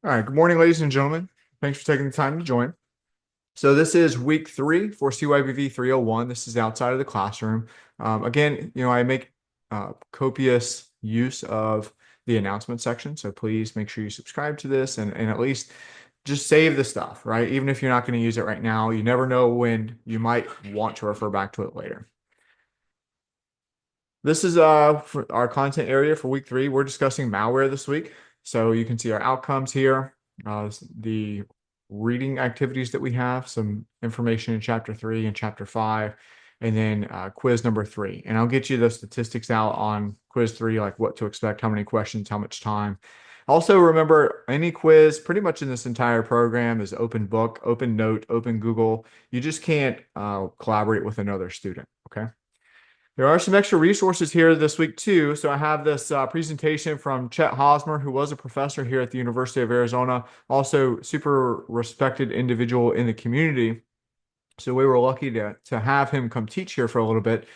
All right, good morning, ladies and gentlemen. Thanks for taking the time to join. So this is week 3 for CYBV 301. This is outside of the classroom. Again, I make copious use of the announcement section, so please make sure you subscribe to this and at least just save the stuff, right? Even if you're not going to use it right now, you never know when you might want to refer back to it later. This is for our content area for week 3. We're discussing malware this week. So you can see our outcomes here, the reading activities that we have, some information in chapter 3 and chapter 5, and then quiz number 3. And I'll get you the statistics out on quiz 3, like what to expect, how many questions, how much time. Also, remember, any quiz pretty much in this entire program is open book, open note, open Google. You just can't collaborate with another student, okay? There are some extra resources here this week too. So I have this presentation from Chet Hosmer, who was a professor here at the University of Arizona, also super respected individual in the community. So we were lucky to have him come teach here for a little bit.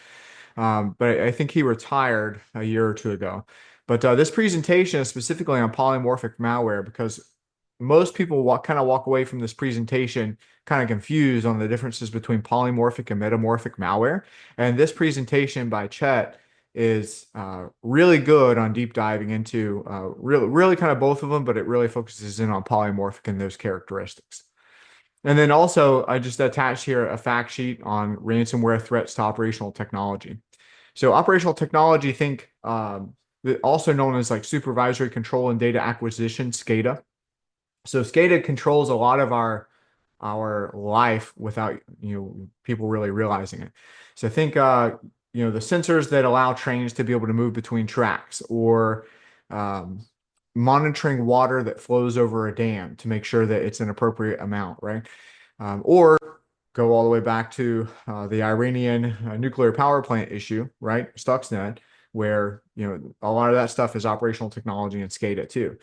But I think he retired a year or two ago. But this presentation is specifically on polymorphic malware because most people kind of walk away from this presentation kind of confused on the differences between polymorphic and metamorphic malware. And this presentation by Chet is really good on deep diving into really kind of both of them, but it really focuses in on polymorphic and those characteristics. And then also, I just attached here a fact sheet on ransomware threats to operational technology. So operational technology, think also known as like supervisory control and data acquisition, SCADA. So SCADA controls a lot of our life without people really realizing it. So think the sensors that allow trains to be able to move between tracks, or um, monitoring water that flows over a dam to make sure that it's an appropriate amount, right? Or go all the way back to the Iranian nuclear power plant issue, right? Stuxnet, where a lot of that stuff is operational technology and SCADA too.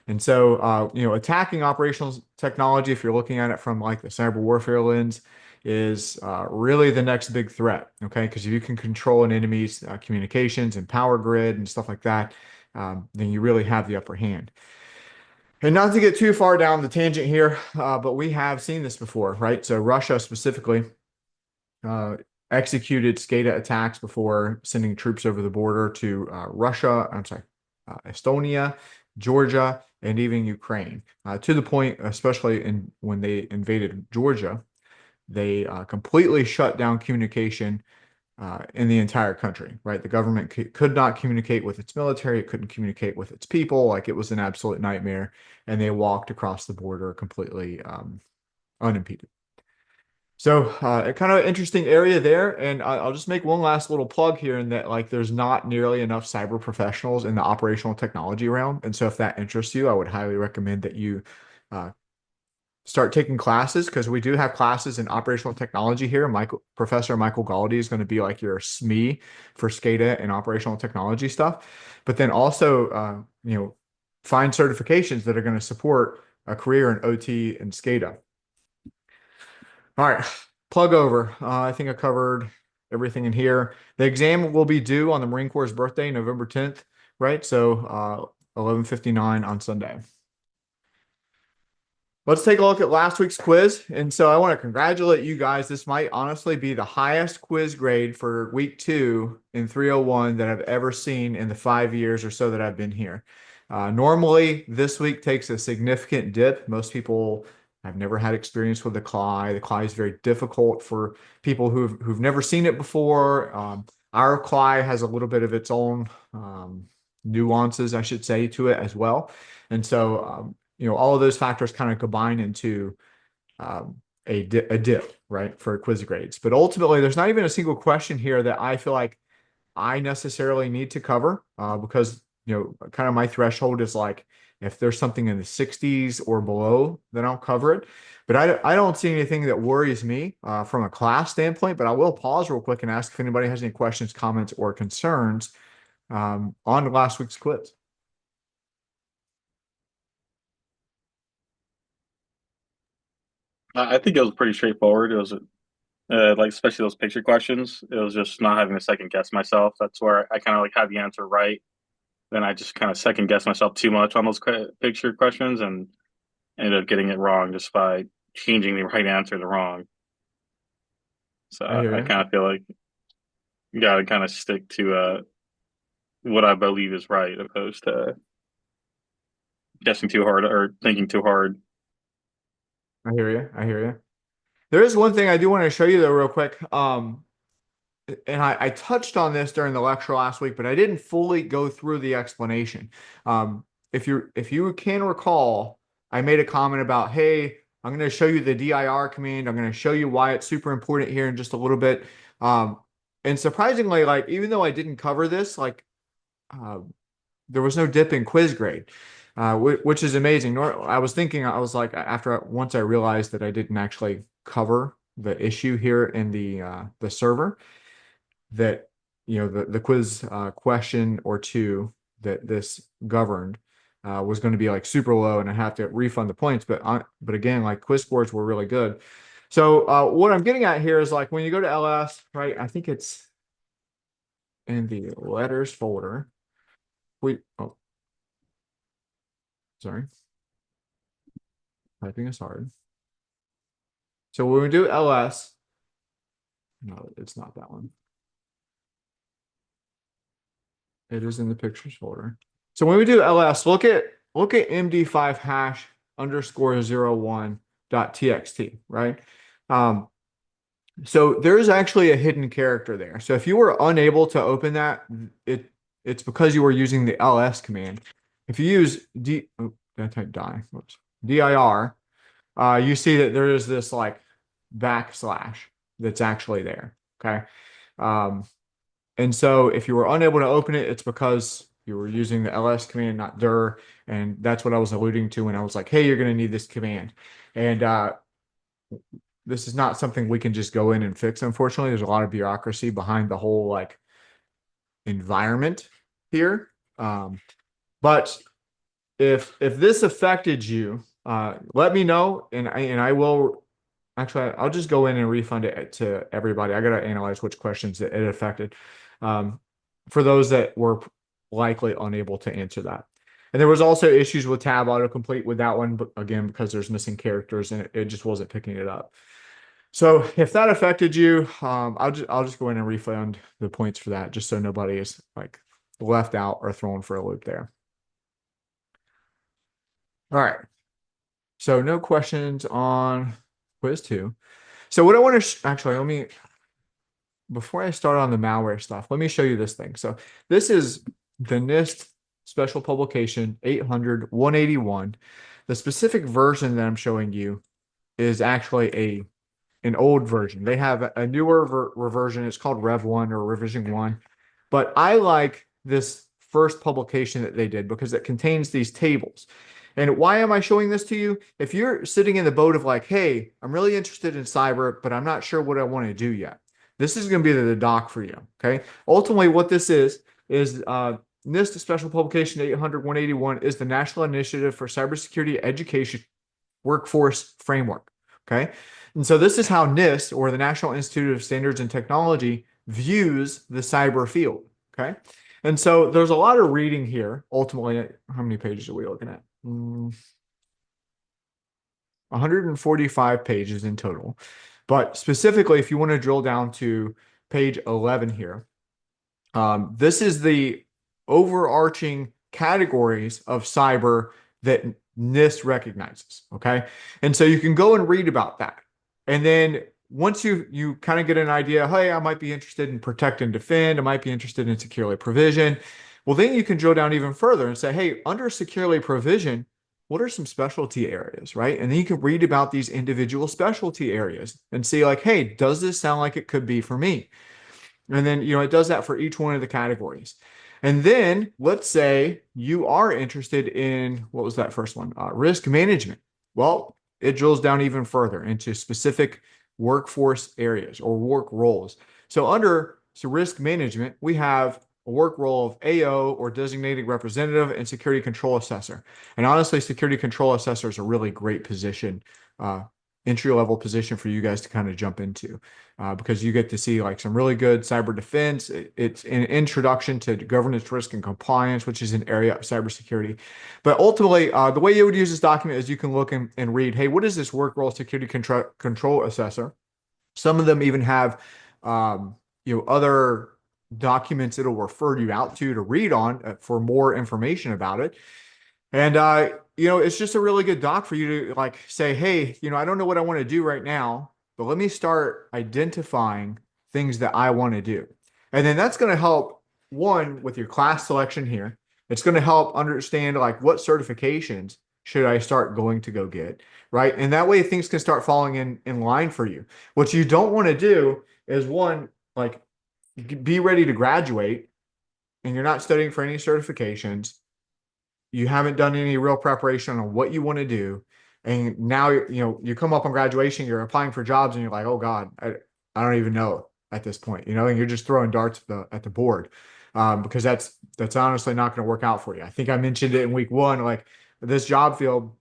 And so, attacking operational technology, if you're looking at it from like the cyber warfare lens, is really the next big threat. Okay, because if you can control an enemy's communications and power grid and stuff like that, then you really have the upper hand. And not to get too far down the tangent here, but we have seen this before, right? So Russia specifically uh, executed SCADA attacks before sending troops over the border to Estonia, Georgia, and even Ukraine. To the point, especially when they invaded Georgia, they completely shut down communication in the entire country, right? The government could not communicate with its military, it couldn't communicate with its people, like it was an absolute nightmare, and they walked across the border completely unimpeded. So, a kind of interesting area there, and I'll just make one last little plug here in that, like, there's not nearly enough cyber professionals in the operational technology realm, and so if that interests you, I would highly recommend that you uh, start taking classes because we do have classes in operational technology here. Professor Michael Galdi is going to be like your SME for SCADA and operational technology stuff, but then also, find certifications that are going to support a career in OT and SCADA. All right, plug over. I think I covered everything in here. The exam will be due on the Marine Corps' birthday, November 10th, right? So 11:59 on Sunday. Let's take a look at last week's quiz. And so I want to congratulate you guys. This might honestly be the highest quiz grade for week 2 in 301 that I've ever seen in the 5 years or so that I've been here. Normally, this week takes a significant dip. Most people have never had experience with the CLI. The CLI is very difficult for people who've never seen it before. Our CLI has a little bit of its own nuances, I should say, to it as well. And so all of those factors kind of combine into a dip, right, for quiz grades. But ultimately, there's not even a single question here that I feel like I necessarily need to cover because, kind of my threshold is like if there's something in the 60s or below, then I'll cover it. But I don't see anything that worries me from a class standpoint, but I will pause real quick and ask if anybody has any questions, comments, or concerns on last week's quiz. I think it was pretty straightforward. It was like especially those picture questions. It was just not having to second guess myself. That's where I kind of like had the answer right. Then I just kind of second guess myself too much on those picture questions, and ended up getting it wrong just by changing the right answer to wrong. So I hear I you. kind of feel like you got to kind of stick to what I believe is right, opposed to guessing too hard or thinking too hard. I hear you. I hear you. There is one thing I do want to show you though, real quick. And I touched on this during the lecture last week, but I didn't fully go through the explanation. Um, if you can recall, I made a comment about, hey, I'm going to show you the dir command. I'm going to show you why it's super important here in just a little bit. Um, and surprisingly, like even though I didn't cover this, like uh, there was no dip in quiz grade, which is amazing. I was thinking, I was like, once I realized that I didn't actually cover the issue here in the server, that the quiz question or two that this governed was going to be like super low, and I have to refund the points. But again, like quiz scores were really good. So what I'm getting at here is like when you go to LS, right? I think it's in the letters folder. Oh, sorry, typing is hard. So when we do LS, no, it's not that one. It is in the pictures folder. So when we do ls, look at md5 hash underscore 01 dot txt, right? Um, so there is actually a hidden character there. So if you were unable to open that, it's because you were using the ls command. If you use I type die, whoops, dir, you see that there is this like backslash that's actually there. Okay. Um, and so if you were unable to open it, it's because you were using the ls command, not dir. And that's what I was alluding to when I was like, hey, you're going to need this command. And this is not something we can just go in and fix. Unfortunately, there's a lot of bureaucracy behind the whole like environment here. But if this affected you, let me know, and I will actually I'll just go in and refund it to everybody. I gotta analyze which questions it affected, um, for those that were likely unable to answer that. And there was also issues with tab autocomplete with that one, but again, because there's missing characters and it just wasn't picking it up. So if that affected you, I'll just go in and refund the points for that, just so nobody is like left out or thrown for a loop there. All right. So no questions on quiz two. So what I want to actually let me before I start on the malware stuff, let me show you this thing. So this is the NIST special publication 800-181. The specific version that I'm showing you is actually an old version. They have a newer version. It's called Rev 1 or Revision 1. But I like this first publication that they did because it contains these tables. And why am I showing this to you? If you're sitting in the boat of like, hey, I'm really interested in cyber, but I'm not sure what I want to do yet, this is going to be the doc for you. Okay. Ultimately, what this is NIST Special Publication 800-181 is the National Initiative for Cybersecurity Education Workforce Framework. Okay. And so this is how NIST, or the National Institute of Standards and Technology, views the cyber field. Okay. And so there's a lot of reading here. Ultimately, how many pages are we looking at? 145 pages in total. But specifically, if you want to drill down to page 11 here, this is the overarching categories of cyber that NIST recognizes. Okay. And so you can go and read about that. And then once you kind of get an idea, hey, I might be interested in protect and defend, I might be interested in securely provision. Well, then you can drill down even further and say, hey, under securely provision, what are some specialty areas, right? And then you can read about these individual specialty areas and see, like, hey, does this sound like it could be for me? And then, it does that for each one of the categories. And then let's say you are interested in, what was that first one? Risk management. Well, it drills down even further into specific workforce areas or work roles. So under risk management, we have a work role of AO or designated representative and security control assessor. And honestly, security control assessor is a really great position entry level position for you guys to kind of jump into because you get to see like some really good cyber defense. It's an introduction to governance, risk, and compliance, which is an area of cybersecurity. But ultimately, the way you would use this document is you can look and read, hey, what is this work role security control assessor? Some of them even have, other documents it'll refer you out to read on for more information about it. And it's just a really good doc for you to like say, hey, I don't know what I want to do right now, but let me start identifying things that I want to do. And then that's going to help one with your class selection here. It's going to help understand like what certifications should I start going to go get, right? And that way things can start falling in line for you. What you don't want to do is one, like be ready to graduate and you're not studying for any certifications, you haven't done any real preparation on what you want to do, and now you come up on graduation, you're applying for jobs, and you're like, oh God, I don't even know at this point, and you're just throwing darts at the board, because that's honestly not going to work out for you. I think I mentioned it in week one, like this job field,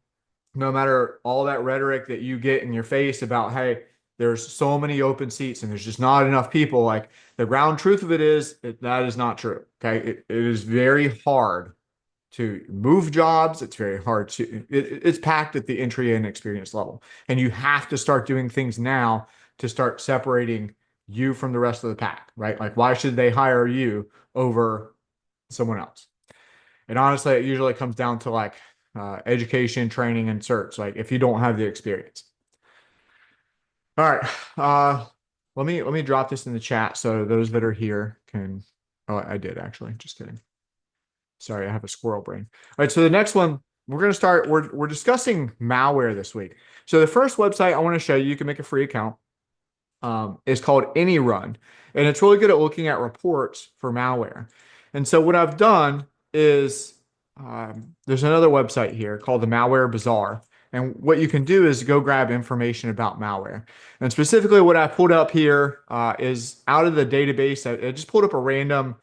no matter all that rhetoric that you get in your face about, hey, there's so many open seats and there's just not enough people. Like the ground truth of it is that is not true. Okay. It is very hard to move jobs. It's very hard it's packed at the entry and experience level. And you have to start doing things now to start separating you from the rest of the pack, right? Like, why should they hire you over someone else? And honestly, it usually comes down to like education, training, and certs. Like, if you don't have the experience. All right. Let me drop this in the chat so those that are here can. Oh, I did actually. Just kidding. Sorry, I have a squirrel brain. All right, so the next one we're going to start. We're discussing malware this week. So the first website I want to show you, you can make a free account. Is called AnyRun, and it's really good at looking at reports for malware. And so what I've done is there's another website here called the Malware Bazaar. And what you can do is go grab information about malware. And specifically, what I pulled up here is out of the database. I just pulled up a random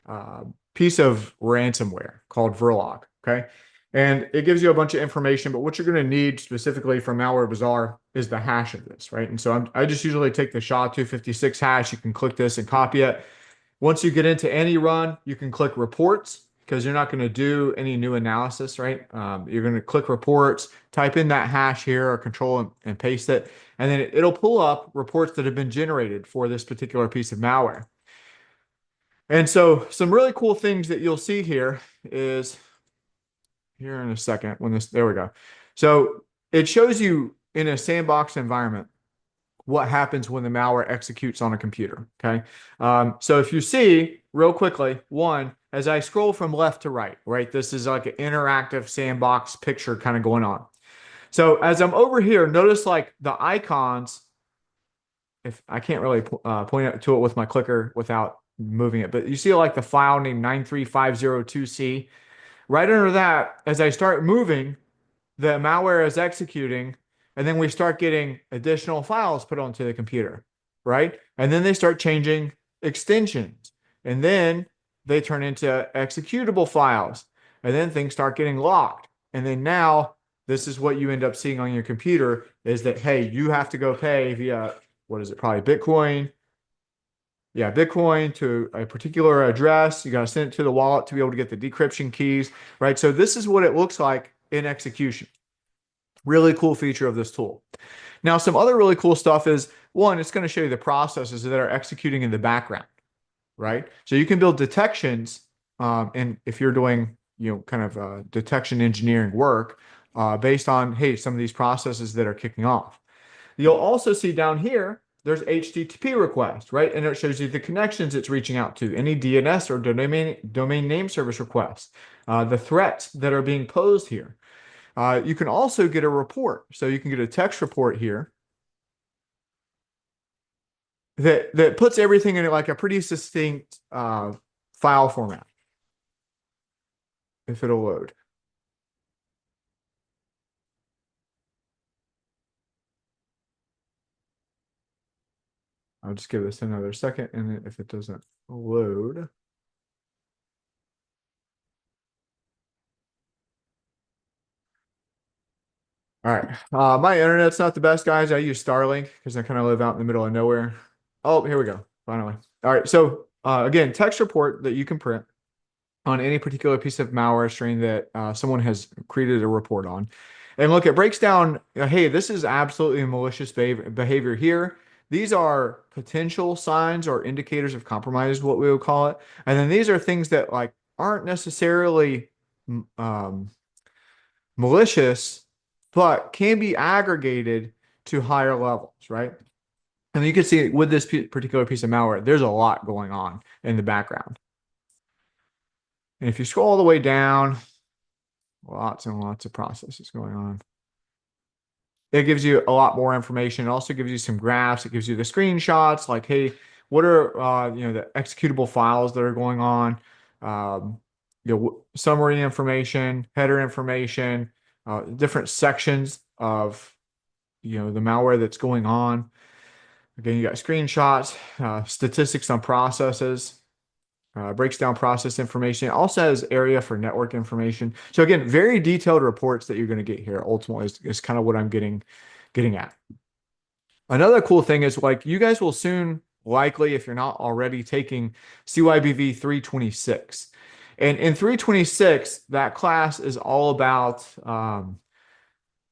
uh, piece of ransomware called Verlog. Okay. And it gives you a bunch of information, but what you're going to need specifically from Malware Bazaar is the hash of this, right? And so I just usually take the SHA-256 hash. You can click this and copy it. Once you get into any run, you can click reports because you're not going to do any new analysis, right? You're going to click reports, type in that hash here or control and paste it, and then it'll pull up reports that have been generated for this particular piece of malware. And so some really cool things that you'll see here is here in a second when there we go. So it shows you in a sandbox environment what happens when the malware executes on a computer. Okay. So if you see real quickly, one, as I scroll from left to right, right, this is like an interactive sandbox picture kind of going on. So as I'm over here, notice like the icons, if I can't really point to it with my clicker without moving it, but you see like the file named 93502C. Right under that, as I start moving, the malware is executing, and then we start getting additional files put onto the computer, right? And then they start changing extensions, and then they turn into executable files, and then things start getting locked. And then now this is what you end up seeing on your computer is that, hey, you have to go pay via, what is it, probably Bitcoin. Yeah, Bitcoin to a particular address. You got to send it to the wallet to be able to get the decryption keys, right? So this is what it looks like in execution. Really cool feature of this tool. Now, some other really cool stuff is one, it's going to show you the processes that are executing in the background, right? So you can build detections, and if you're doing, kind of detection engineering work, based on, hey, some of these processes that are kicking off. You'll also see down here, there's HTTP request, right? And it shows you the connections it's reaching out to, any DNS or domain name service requests, the threats that are being posed here. You can also get a report. So you can get a text report here that puts everything in like a pretty succinct file format, if it'll load. I'll just give this another second, and if it doesn't load. All right. My internet's not the best, guys. I use Starlink because I kind of live out in the middle of nowhere. Oh, here we go. Finally. All right. So again, text report that you can print on any particular piece of malware strain that someone has created a report on. And look, it breaks down, hey, this is absolutely malicious behavior here. These are potential signs or indicators of compromise, what we would call it. And then these are things that like aren't necessarily um, malicious, but can be aggregated to higher levels, right? And you can see with this particular piece of malware, there's a lot going on in the background. And if you scroll all the way down, lots and lots of processes going on. It gives you a lot more information. It also gives you some graphs. It gives you the screenshots, like, hey, what are the executable files that are going on? Um, summary information, header information, different sections of the malware that's going on. Again, you got screenshots, statistics on processes, breaks down process information. It also has area for network information. So again, very detailed reports that you're going to get here. Ultimately, is kind of what I'm getting at. Another cool thing is like you guys will soon likely, if you're not already, taking CYBV 326. And in 326, that class is all about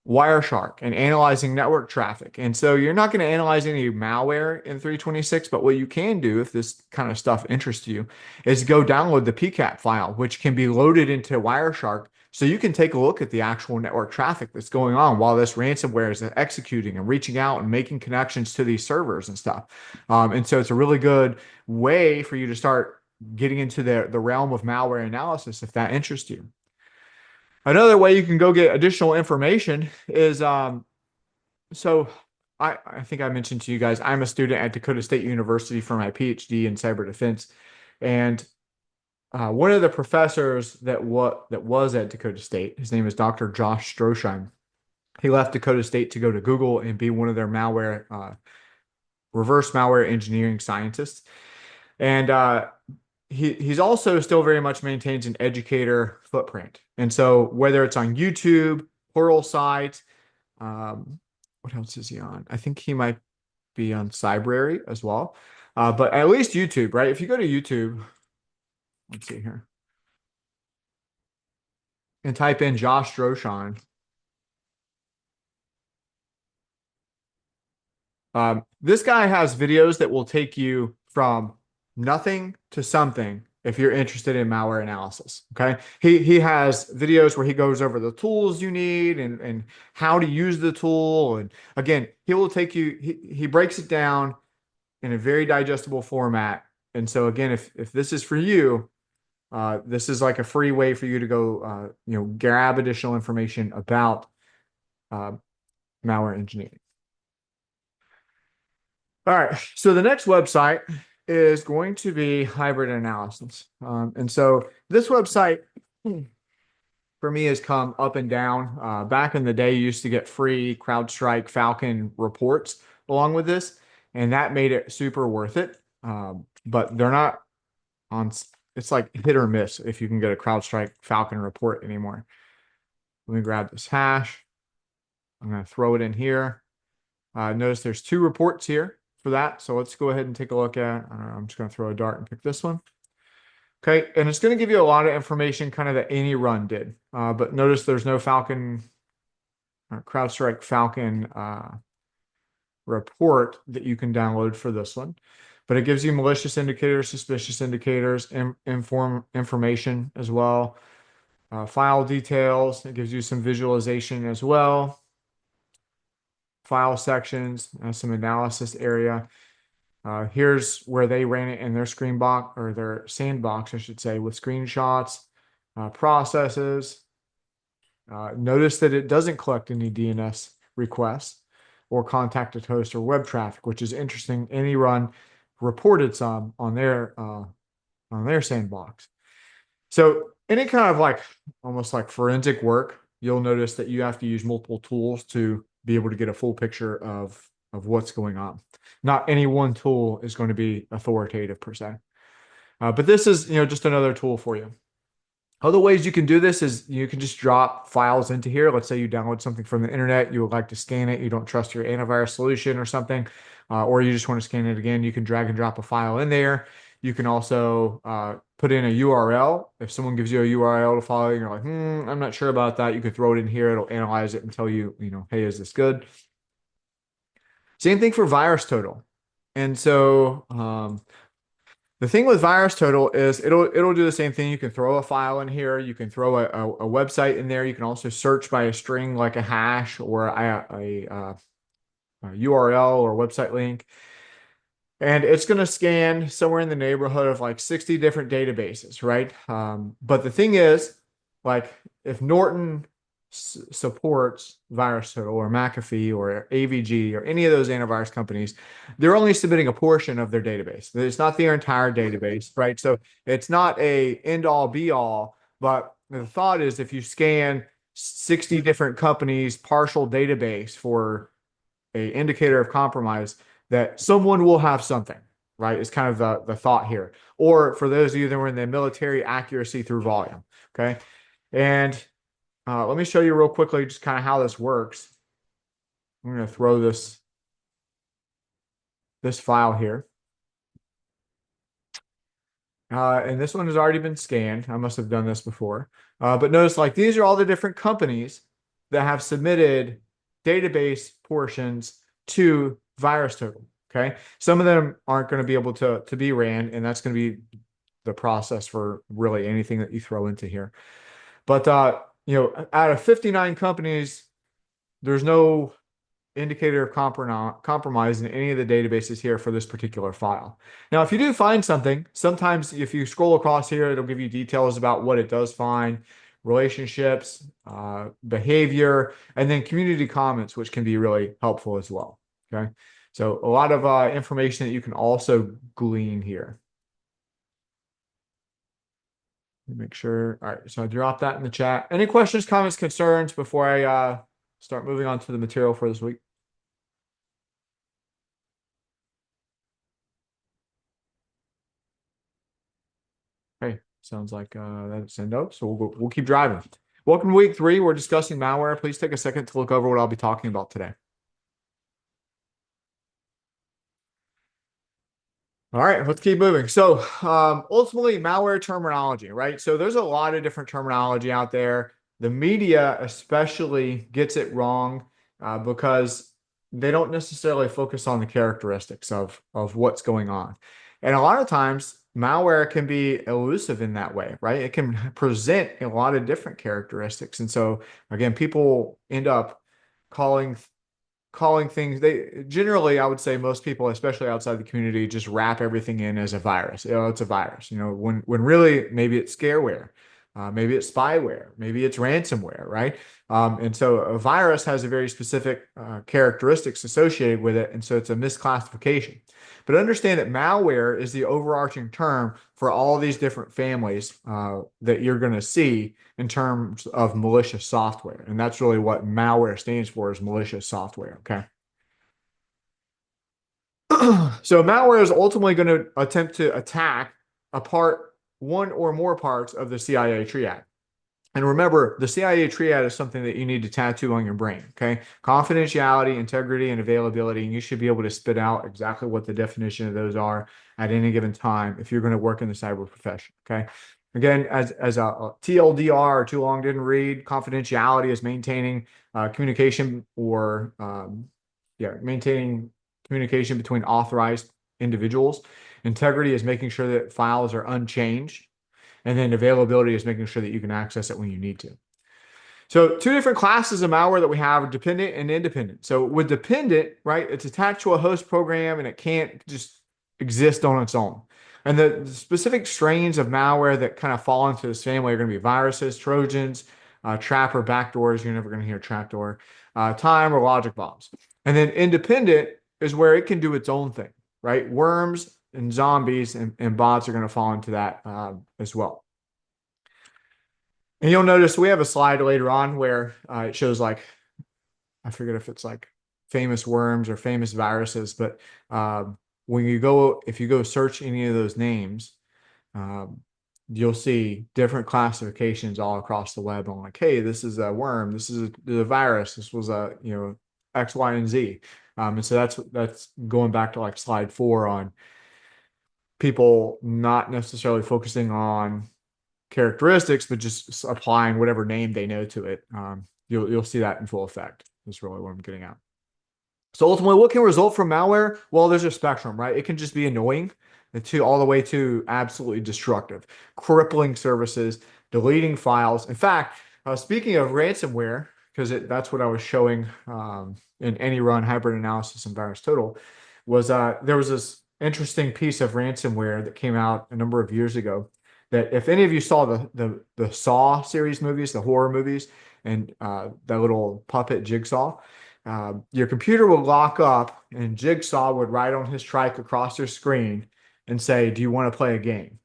Wireshark and analyzing network traffic. And so you're not going to analyze any malware in 326, but what you can do if this kind of stuff interests you is go download the PCAP file, which can be loaded into Wireshark. So you can take a look at the actual network traffic that's going on while this ransomware is executing and reaching out and making connections to these servers and stuff. And so it's a really good way for you to start getting into the realm of malware analysis if that interests you. Another way you can go get additional information is so I think I mentioned to you guys, I'm a student at Dakota State University for my PhD in cyber defense. And one of the professors that was at Dakota State, his name is Dr. Josh Stroschein. He left Dakota State to go to Google and be one of their reverse malware engineering scientists. And he's also still very much maintains an educator footprint. And so whether it's on YouTube, Pluralsight, um, what else is he on? I think he might be on Cybrary as well. But at least YouTube, right? If you go to YouTube, let's see here, and type in Josh Droshan, this guy has videos that will take you from nothing to something if you're interested in malware analysis. Okay. He has videos where he goes over the tools you need and how to use the tool. And again, he will take you, he breaks it down in a very digestible format. And so again, if this is for you, this is like a free way for you to go grab additional information about uh, malware engineering. All right. So the next website is going to be hybrid analysis. And so this website for me has come up and down. Back in the day, you used to get free CrowdStrike Falcon reports along with this, and that made it super worth it. But they're not on, it's like hit or miss if you can get a CrowdStrike Falcon report anymore. Let me grab this hash. I'm going to throw it in here. Notice there's two reports here for that. So let's go ahead and take a look at, I'm just going to throw a dart and pick this one. Okay. And it's going to give you a lot of information kind of that any run did. But notice there's no Falcon, CrowdStrike Falcon report that you can download for this one. But it gives you malicious indicators, suspicious indicators, information as well. File details. It gives you some visualization as well. File sections, some analysis area. Here's where they ran it in their screen box or their sandbox, I should say, with screenshots, processes. Notice that it doesn't collect any DNS requests or contacted host or web traffic, which is interesting. Any run reported some on their sandbox. So any kind of like almost like forensic work, you'll notice that you have to use multiple tools to be able to get a full picture of what's going on. Not any one tool is going to be authoritative per se. But this is, just another tool for you. Other ways you can do this is you can just drop files into here. Let's say you download something from the internet, you would like to scan it, you don't trust your antivirus solution or something, or you just want to scan it again, you can drag and drop a file in there. You can also put in a URL. If someone gives you a URL to follow, you're like, I'm not sure about that. You can throw it in here. It'll analyze it and tell you, hey, is this good? Same thing for virus total. And so the thing with virus total is it'll do the same thing. You can throw a file in here. You can throw a website in there. You can also search by a string like a hash or a URL or website link. And it's going to scan somewhere in the neighborhood of like 60 different databases, right? But the thing is, like if Norton supports VirusTotal or McAfee or AVG or any of those antivirus companies, they're only submitting a portion of their database. It's not their entire database, right? So it's not a end all be all, but the thought is if you scan 60 different companies' partial database for a indicator of compromise, that someone will have something, right? It's kind of the thought here. Or for those of you that were in the military, accuracy through volume. Okay. And let me show you real quickly just kind of how this works. I'm going to throw this file here. And this one has already been scanned. I must have done this before. But notice like these are all the different companies that have submitted database portions to VirusTotal. Okay. Some of them aren't going to be able to be ran, and that's going to be the process for really anything that you throw into here. But out of 59 companies, there's no indicator of compromise in any of the databases here for this particular file. Now, if you do find something, sometimes if you scroll across here, it'll give you details about what it does find, relationships, behavior, and then community comments, which can be really helpful as well. Okay. So a lot of information that you can also glean here. Make sure. All right. So I dropped that in the chat. Any questions, comments, concerns before I start moving on to the material for this week? Hey, sounds like that's a note. So we'll keep driving. Welcome to week 3. We're discussing malware. Please take a second to look over what I'll be talking about today. All right, let's keep moving. So ultimately, malware terminology, right? So there's a lot of different terminology out there. The media especially gets it wrong because they don't necessarily focus on the characteristics of what's going on. And a lot of times, malware can be elusive in that way, right? It can present a lot of different characteristics. And so, again, people end up calling things they generally I would say most people, especially outside the community, just wrap everything in as a virus. It's a virus, when really maybe it's scareware, maybe it's spyware, maybe it's ransomware, right? And so a virus has a very specific characteristics associated with it, and so it's a misclassification. But understand that malware is the overarching term for all these different families that you're going to see in terms of malicious software. And that's really what malware stands for, is malicious software. Okay. So malware is ultimately going to attempt to attack one or more parts of the CIA triad. And remember, the CIA triad is something that you need to tattoo on your brain, okay? Confidentiality, integrity, and availability. And you should be able to spit out exactly what the definition of those are at any given time if you're going to work in the cyber profession, okay? Again, as a TLDR or too long didn't read, confidentiality is maintaining communication or maintaining communication between authorized individuals. Integrity is making sure that files are unchanged. And then availability is making sure that you can access it when you need to. So two different classes of malware that we have are dependent and independent. So with dependent, right, it's attached to a host program and it can't just exist on its own. And the specific strains of malware that kind of fall into this family are going to be viruses, Trojans, trap or backdoors. You're never going to hear trapdoor, time or logic bombs. And then independent is where it can do its own thing, right? Worms and zombies and bots are going to fall into that as well. And you'll notice we have a slide later on where it shows like, I forget if it's like famous worms or famous viruses, but if you go search any of those names, you'll see different classifications all across the web on like, hey, this is a worm, this is a virus, this was a, X, Y, and Z. And so that's going back to like slide 4 on people not necessarily focusing on characteristics, but just applying whatever name they know to it. You'll see that in full effect. Is really what I'm getting at. So ultimately, what can result from malware? Well, there's a spectrum, right? It can just be annoying to all the way to absolutely destructive, crippling services, deleting files. In fact, speaking of ransomware, because that's what I was showing in any run hybrid analysis and virus total, was there was this interesting piece of ransomware that came out a number of years ago. That if any of you saw the Saw series movies, the horror movies, and that little puppet Jigsaw, your computer would lock up and Jigsaw would write on his trike across your screen and say, "Do you want to play a game?"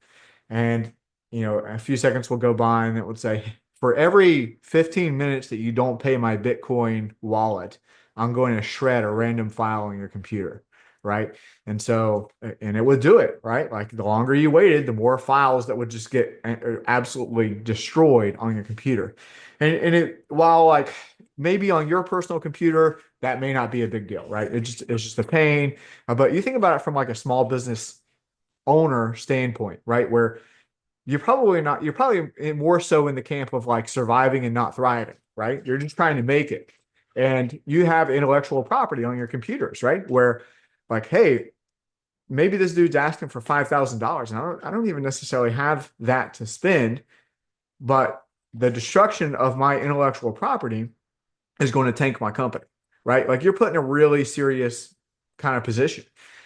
And, a few seconds will go by and it would say, "For every 15 minutes that you don't pay my Bitcoin wallet, I'm going to shred a random file on your computer." Right. And so, and it would do it, right? Like the longer you waited, the more files that would just get absolutely destroyed on your computer. And while like maybe on your personal computer, that may not be a big deal, right? It's just a pain. But you think about it from like a small business owner standpoint, right? Where you're probably more so in the camp of like surviving and not thriving, right? You're just trying to make it. And you have intellectual property on your computers, right? Where like, hey, maybe this dude's asking for $5,000 and I don't even necessarily have that to spend, but the destruction of my intellectual property is going to tank my company, right? Like you're put in a really serious kind of position.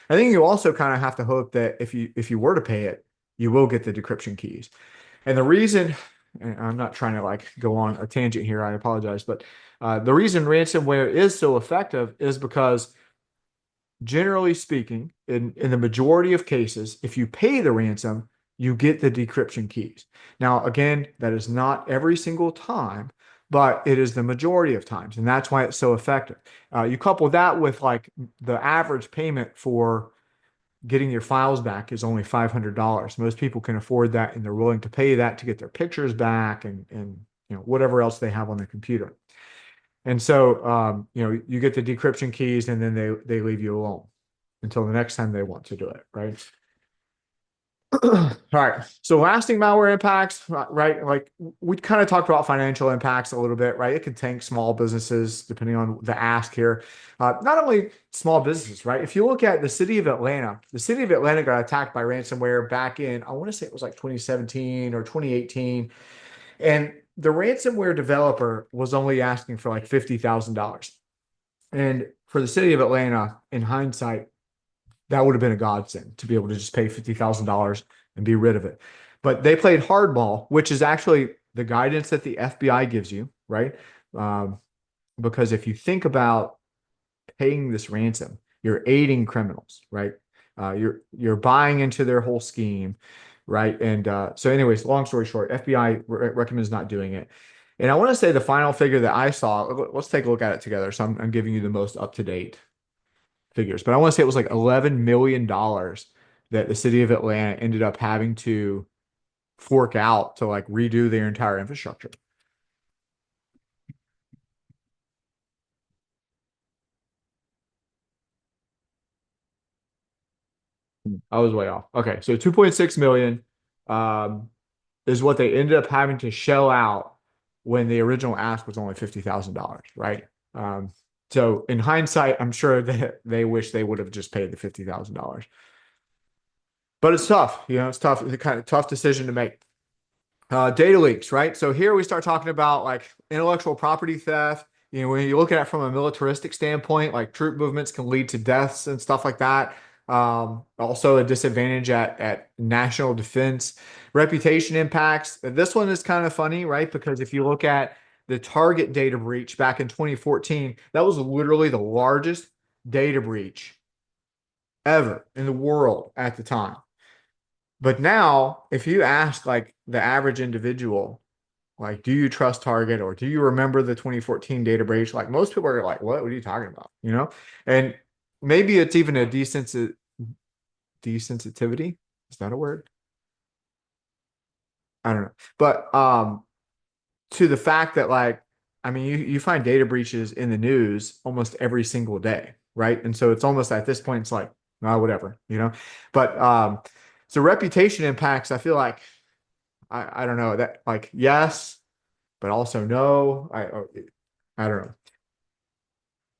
I think you also kind of have to hope that if you were to pay it, you will get the decryption keys. And the reason, and I'm not trying to like go on a tangent here, I apologize, but the reason ransomware is so effective is because generally speaking, in the majority of cases, if you pay the ransom, you get the decryption keys. Now, again, that is not every single time, but it is the majority of times, and that's why it's so effective. You couple that with like the average payment for getting your files back is only $500. Most people can afford that, and they're willing to pay that to get their pictures back and whatever else they have on their computer. And so, you get the decryption keys and then they leave you alone until the next time they want to do it, right? All right. So lasting malware impacts, right? Like we kind of talked about financial impacts a little bit, right? It can tank small businesses depending on the ask here. Not only small businesses, right? If you look at the city of Atlanta got attacked by ransomware back in, I want to say it was like 2017 or 2018. And the ransomware developer was only asking for like $50,000. And for the city of Atlanta, in hindsight, that would have been a godsend to be able to just pay $50,000 and be rid of it. But they played hardball, which is actually the guidance that the FBI gives you, right? Um, because if you think about paying this ransom, you're aiding criminals, right? You're buying into their whole scheme, right? And so, anyways, long story short, FBI recommends not doing it. And I want to say the final figure that I saw. Let's take a look at it together. So I'm giving you the most up to date figures, but I want to say it was like $11 million that the city of Atlanta ended up having to fork out to like redo their entire infrastructure. I was way off. Okay, so 2.6 million um, is what they ended up having to shell out when the original ask was only $50,000, right? Um, so in hindsight, I'm sure that they wish they would have just paid the $50,000. But it's tough, it's tough. It's a kind of tough decision to make. Data leaks, right? So here we start talking about like intellectual property theft. When you look at it from a militaristic standpoint, like troop movements can lead to deaths and stuff like that. Also a disadvantage at national defense. Reputation impacts. This one is kind of funny, right? Because if you look at the Target data breach back in 2014, that was literally the largest data breach ever in the world at the time. But now, if you ask like the average individual, like, do you trust Target or do you remember the 2014 data breach? Like most people are like, what? What are you talking about? And maybe it's even a desensitivity. Is that a word? I don't know. But to the fact that like, I mean, you find data breaches in the news almost every single day, right? And so it's almost at this point, it's like, oh, whatever, you know. But so reputation impacts, I feel like I don't know that like yes, but also no. I don't know.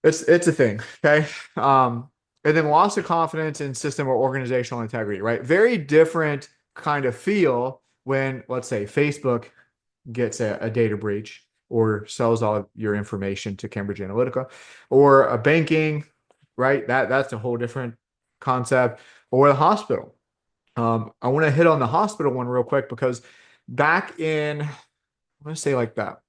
It's a thing, okay? And then loss of confidence in system or organizational integrity, right? Very different kind of feel when, let's say, Facebook gets a data breach or sells all of your information to Cambridge Analytica, or a banking, right? That's a whole different concept, or the hospital. I want to hit on the hospital one real quick because back in, I'm going to say like that.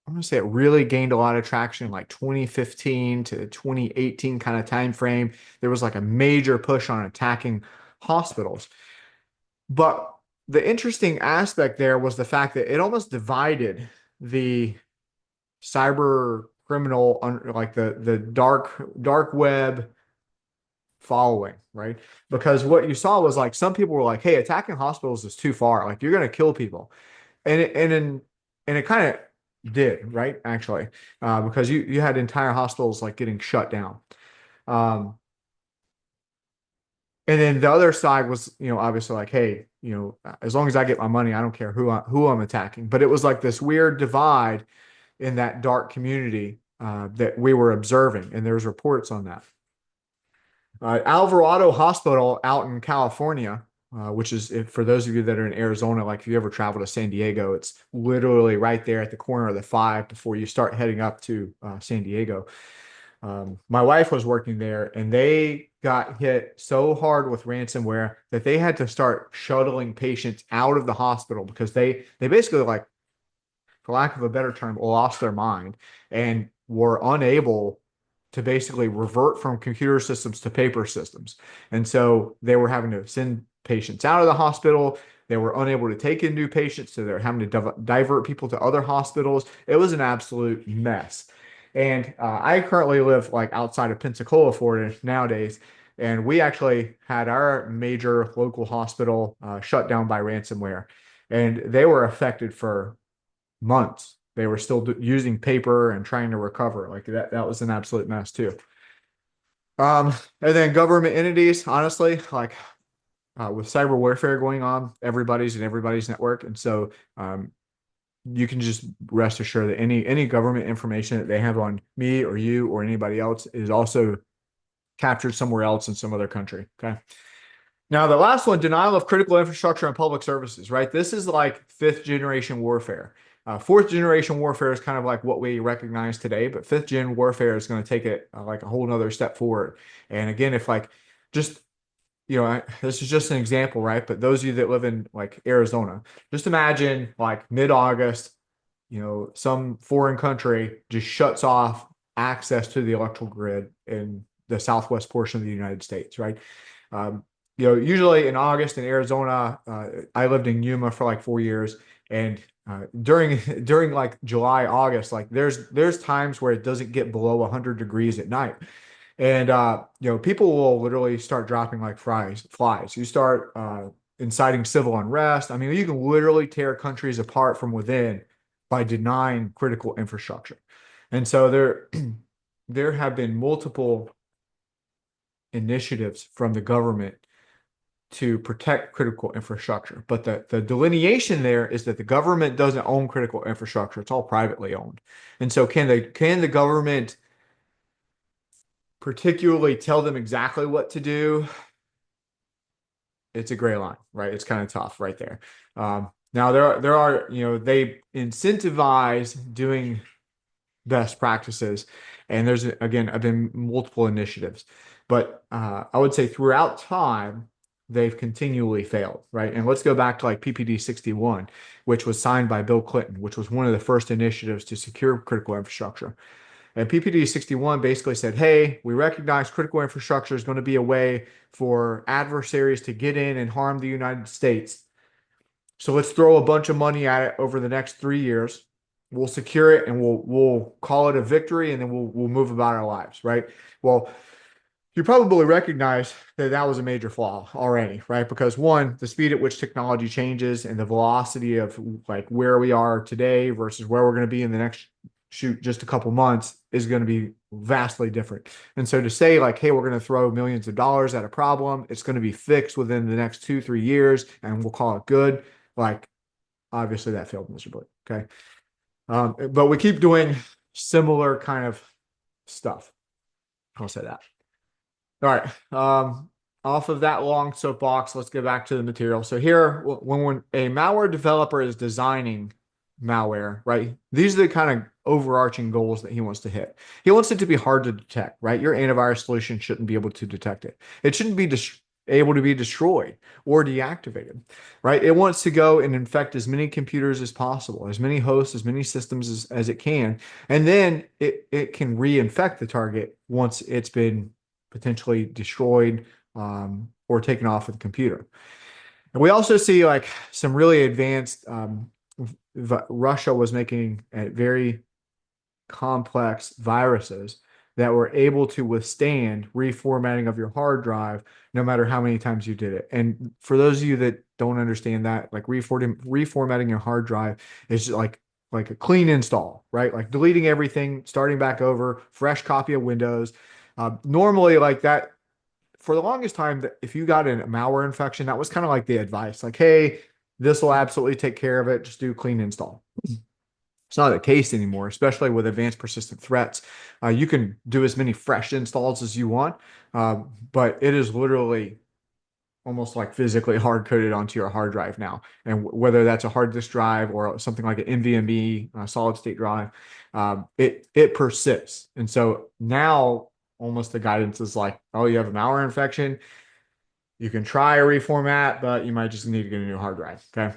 I'm gonna say it really gained a lot of traction like 2015 to 2018 kind of time frame. There was like a major push on attacking hospitals. But the interesting aspect there was the fact that it almost divided the cyber criminal like the dark web following, right? Because what you saw was like some people were like, "Hey, attacking hospitals is too far. Like you're going to kill people." And it kind of did, right? Actually, because you had entire hospitals like getting shut down. Um, and then the other side was, obviously like, hey, as long as I get my money, I don't care who I'm attacking. But it was like this weird divide in that dark community that we were observing, and there's reports on that. Alvarado Hospital out in California, which is for those of you that are in Arizona, like if you ever travel to San Diego, it's literally right there at the corner of the five before you start heading up to San Diego. My wife was working there and they got hit so hard with ransomware that they had to start shuttling patients out of the hospital because they basically like, for lack of a better term, lost their mind and were unable to basically revert from computer systems to paper systems. And so they were having to send patients out of the hospital. They were unable to take in new patients, so they're having to divert people to other hospitals. It was an absolute mess. And I currently live like outside of Pensacola, Florida nowadays. And we actually had our major local hospital shut down by ransomware. And they were affected for months. They were still using paper and trying to recover. Like that was an absolute mess too. And then government entities, honestly, like with cyber warfare going on, everybody's in everybody's network. And so you can just rest assured that any government information that they have on me or you or anybody else is also captured somewhere else in some other country. Okay. Now, the last one, denial of critical infrastructure and public services, right? This is like fifth generation warfare. Fourth generation warfare is kind of like what we recognize today, but fifth gen warfare is going to take it like a whole nother step forward. And again, if like just, this is just an example, right? But those of you that live in like Arizona, just imagine like mid-August, some foreign country just shuts off access to the electrical grid in the southwest portion of the United States, right? Um, usually in August in Arizona, I lived in Yuma for like 4 years, and during during like July, August, like there's times where it doesn't get below 100 degrees at night, and people will literally start dropping like flies. You start inciting civil unrest. I mean, you can literally tear countries apart from within by denying critical infrastructure, and so there have been multiple initiatives from the government to protect critical infrastructure. But the delineation there is that the government doesn't own critical infrastructure. It's all privately owned. And so can the government particularly tell them exactly what to do? It's a gray line, right? It's kind of tough right there. Now there are, they incentivize doing best practices. And there's, again, have been multiple initiatives. But I would say throughout time, they've continually failed, right? And let's go back to like PPD 61, which was signed by Bill Clinton, which was one of the first initiatives to secure critical infrastructure. And PPD 61 basically said, hey, we recognize critical infrastructure is going to be a way for adversaries to get in and harm the United States. So let's throw a bunch of money at it over the next 3 years. We'll secure it and we'll call it a victory, and then we'll move about our lives, right? Well, you probably recognize that that was a major flaw already, right? Because one, the speed at which technology changes and the velocity of like where we are today versus where we're going to be in the next shoot just a couple months is going to be vastly different. And so to say like, hey, we're going to throw millions of dollars at a problem, it's going to be fixed within the next 2, 3 years, and we'll call it good. Like, obviously that failed miserably. Okay. But we keep doing similar kind of stuff. I'll say that. All right. Off of that long soapbox, let's get back to the material. So here, when a malware developer is designing malware, right? These are the kind of overarching goals that he wants to hit. He wants it to be hard to detect, right? Your antivirus solution shouldn't be able to detect it. It shouldn't be able to be destroyed or deactivated, right? It wants to go and infect as many computers as possible, as many hosts, as many systems as it can. And then it can reinfect the target once it's been potentially destroyed or taken off of the computer. And we also see like some really advanced, Russia was making very complex viruses that were able to withstand reformatting of your hard drive no matter how many times you did it. And for those of you that don't understand that, like reformatting your hard drive is like a clean install, right? Like deleting everything, starting back over, fresh copy of Windows. Normally, like that, for the longest time, that if you got a malware infection, that was kind of like the advice, like, hey, this will absolutely take care of it. Just do clean install. It's not the case anymore, especially with advanced persistent threats. You can do as many fresh installs as you want, but it is literally almost like physically hard coded onto your hard drive now. And whether that's a hard disk drive or something like an NVMe solid state drive, it persists. And so now almost the guidance is like, oh, you have a malware infection. You can try a reformat, but you might just need to get a new hard drive. Okay.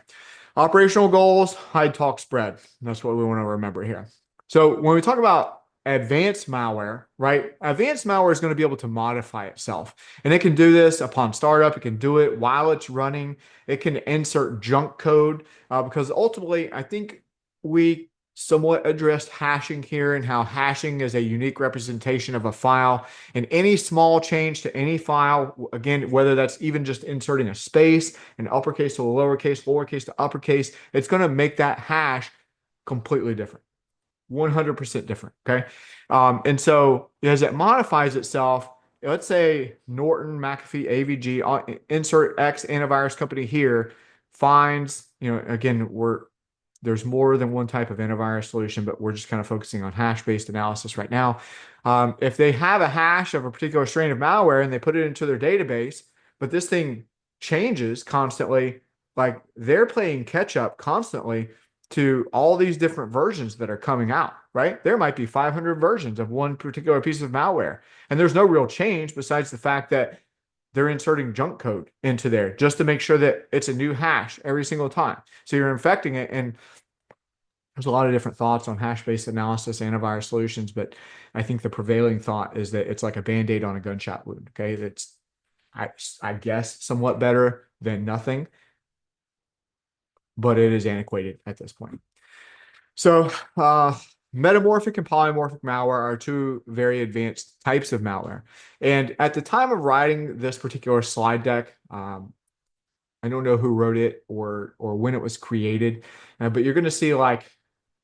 Operational goals, hide, talk, spread. That's what we want to remember here. So when we talk about advanced malware, right? Advanced malware is going to be able to modify itself. And it can do this upon startup. It can do it while it's running. It can insert junk code because ultimately, I think we somewhat addressed hashing here and how hashing is a unique representation of a file. And any small change to any file, again, whether that's even just inserting a space, an uppercase to a lowercase, lowercase to uppercase, it's going to make that hash completely different. 100% different. Okay. And so as it modifies itself, let's say Norton, McAfee, AVG, insert X antivirus company here finds, again, there's more than one type of antivirus solution, but we're just kind of focusing on hash-based analysis right now. If they have a hash of a particular strain of malware and they put it into their database, but this thing changes constantly, like they're playing catch up constantly to all these different versions that are coming out, right? There might be 500 versions of one particular piece of malware, and there's no real change besides the fact that they're inserting junk code into there just to make sure that it's a new hash every single time. So you're infecting it, and there's a lot of different thoughts on hash-based analysis, antivirus solutions, but I think the prevailing thought is that it's like a band-aid on a gunshot wound. Okay, that's I guess somewhat better than nothing, but it is antiquated at this point. So, metamorphic and polymorphic malware are two very advanced types of malware. And at the time of writing this particular slide deck, I don't know who wrote it or when it was created, but you're going to see like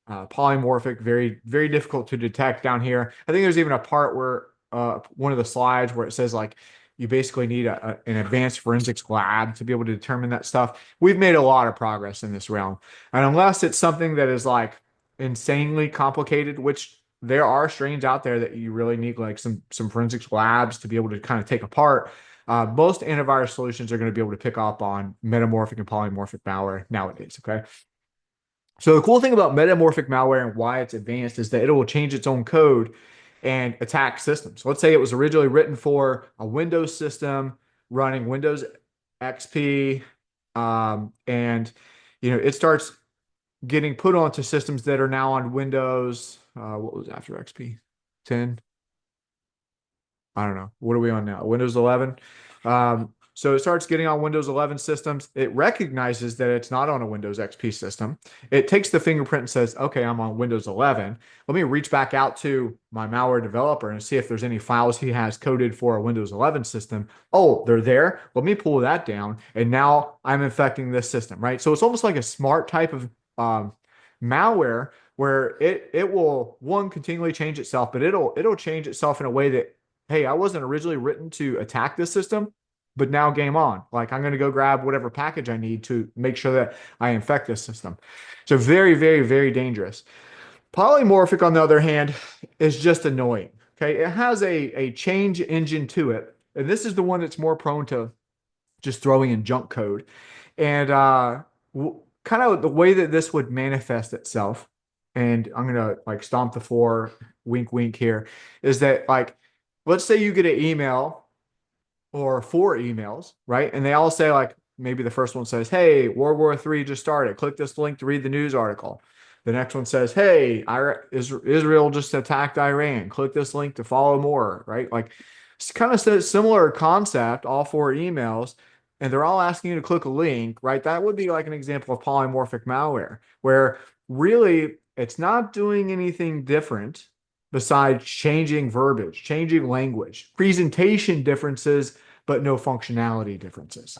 polymorphic, very, very difficult to detect down here. I think there's even a part where one of the slides where it says like you basically need an advanced forensics lab to be able to determine that stuff. We've made a lot of progress in this realm. And unless it's something that is like insanely complicated, which there are strains out there that you really need like some forensics labs to be able to kind of take apart. Most antivirus solutions are going to be able to pick up on metamorphic and polymorphic malware nowadays. Okay. So the cool thing about metamorphic malware and why it's advanced is that it will change its own code and attack systems. Let's say it was originally written for a Windows system running Windows XP, and it starts getting put onto systems that are now on Windows. What was after XP? 10? I don't know. What are we on now? Windows 11. So it starts getting on Windows 11 systems. It recognizes that it's not on a Windows XP system. It takes the fingerprint and says, okay, I'm on Windows 11. Let me reach back out to my malware developer and see if there's any files he has coded for a Windows 11 system. Oh, they're there. Let me pull that down. And now I'm infecting this system, right? So it's almost like a smart type of malware where it will one continually change itself, but it'll change itself in a way that, hey, I wasn't originally written to attack this system, but now game on. Like I'm going to go grab whatever package I need to make sure that I infect this system. So very, very, very dangerous. Polymorphic, on the other hand, is just annoying. Okay, it has a change engine to it, and this is the one that's more prone to just throwing in junk code. And kind of the way that this would manifest itself, and I'm gonna like stomp the floor, wink, wink here, is that like, let's say you get an email or four emails, right? And they all say like, maybe the first one says, "Hey, World War III just started. Click this link to read the news article." The next one says, "Hey, Israel just attacked Iran. Click this link to follow more," right? Like it's kind of similar concept, all four emails, and they're all asking you to click a link, right? That would be like an example of polymorphic malware, where really it's not doing anything different besides changing verbiage, changing language, presentation differences, but no functionality differences.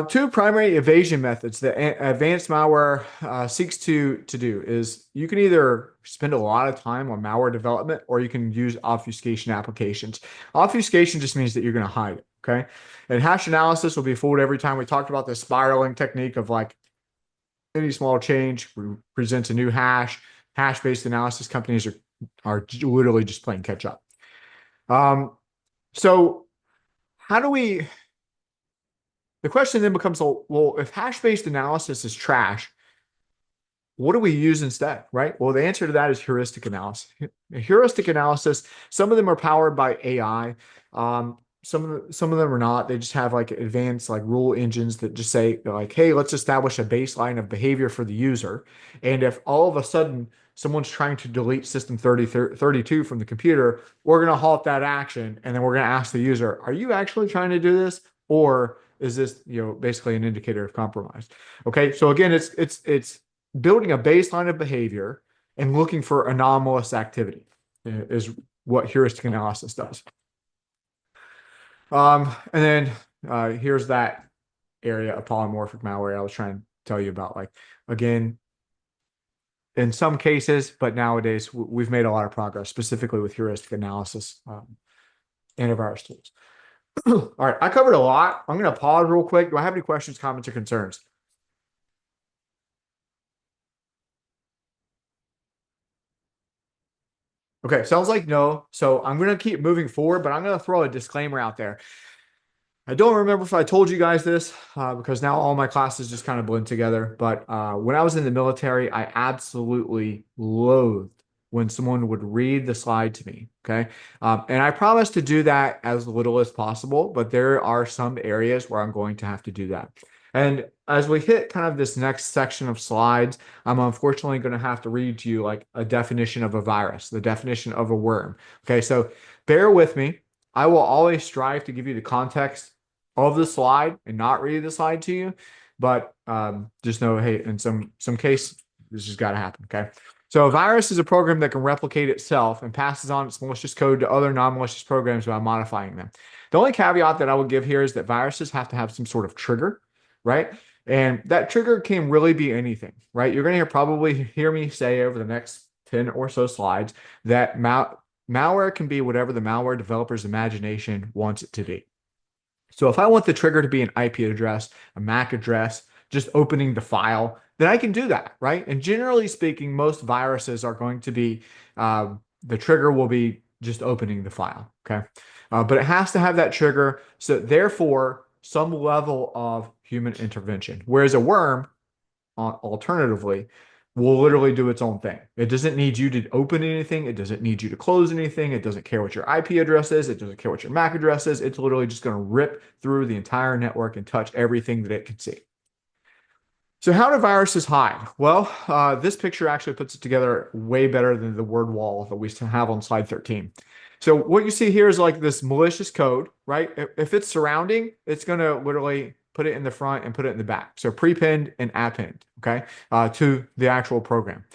Two primary evasion methods that advanced malware seeks to do is you can either spend a lot of time on malware development or you can use obfuscation applications. Obfuscation just means that you're going to hide it, okay? And hash analysis will be fooled every time. We talked about the spiraling technique of like any small change presents a new hash. Hash-based analysis companies are literally just playing catch up. So how do we the question then becomes, well, if hash-based analysis is trash, what do we use instead, right? Well, the answer to that is heuristic analysis. Heuristic analysis, some of them are powered by AI. Some of them are not. They just have like advanced like rule engines that just say like, hey, let's establish a baseline of behavior for the user. And if all of a sudden someone's trying to delete system 32 from the computer, we're going to halt that action. And then we're going to ask the user, are you actually trying to do this? Or is this, basically an indicator of compromise? Okay. So again, it's building a baseline of behavior and looking for anomalous activity is what heuristic analysis does. And then here's that area of polymorphic malware I was trying to tell you about. Like, again, in some cases, but nowadays we've made a lot of progress, specifically with heuristic analysis antivirus tools. All right, I covered a lot. I'm going to pause real quick. Do I have any questions, comments, or concerns? Okay, sounds like no. So I'm going to keep moving forward, but I'm going to throw a disclaimer out there. I don't remember if I told you guys this because now all my classes just kind of blend together. But when I was in the military, I absolutely loathed when someone would read the slide to me. Okay. And I promise to do that as little as possible, but there are some areas where I'm going to have to do that. And as we hit kind of this next section of slides, I'm unfortunately going to have to read to you like a definition of a virus, the definition of a worm. Okay. So bear with me. I will always strive to give you the context of the slide and not read the slide to you, but just know, hey, in some case, this has got to happen. Okay. So a virus is a program that can replicate itself and passes on its malicious code to other non-malicious programs by modifying them. The only caveat that I would give here is that viruses have to have some sort of trigger, right? And that trigger can really be anything, right? You're going to probably hear me say over the next 10 or so slides that malware can be whatever the malware developer's imagination wants it to be. So if I want the trigger to be an IP address, a MAC address, just opening the file, then I can do that, right? And generally speaking, most viruses are going to be, the trigger will be just opening the file, okay? But it has to have that trigger, so therefore, some level of human intervention. Whereas a worm, alternatively, will literally do its own thing. It doesn't need you to open anything. It doesn't need you to close anything. It doesn't care what your IP address is. It doesn't care what your MAC address is. It's literally just going to rip through the entire network and touch everything that it can see. So how do viruses hide? Well, this picture actually puts it together way better than the word wall that we still have on slide 13. So what you see here is like this malicious code, right? If it's surrounding, it's going to literally put it in the front and put it in the back. So prepend and append, okay, to the actual program.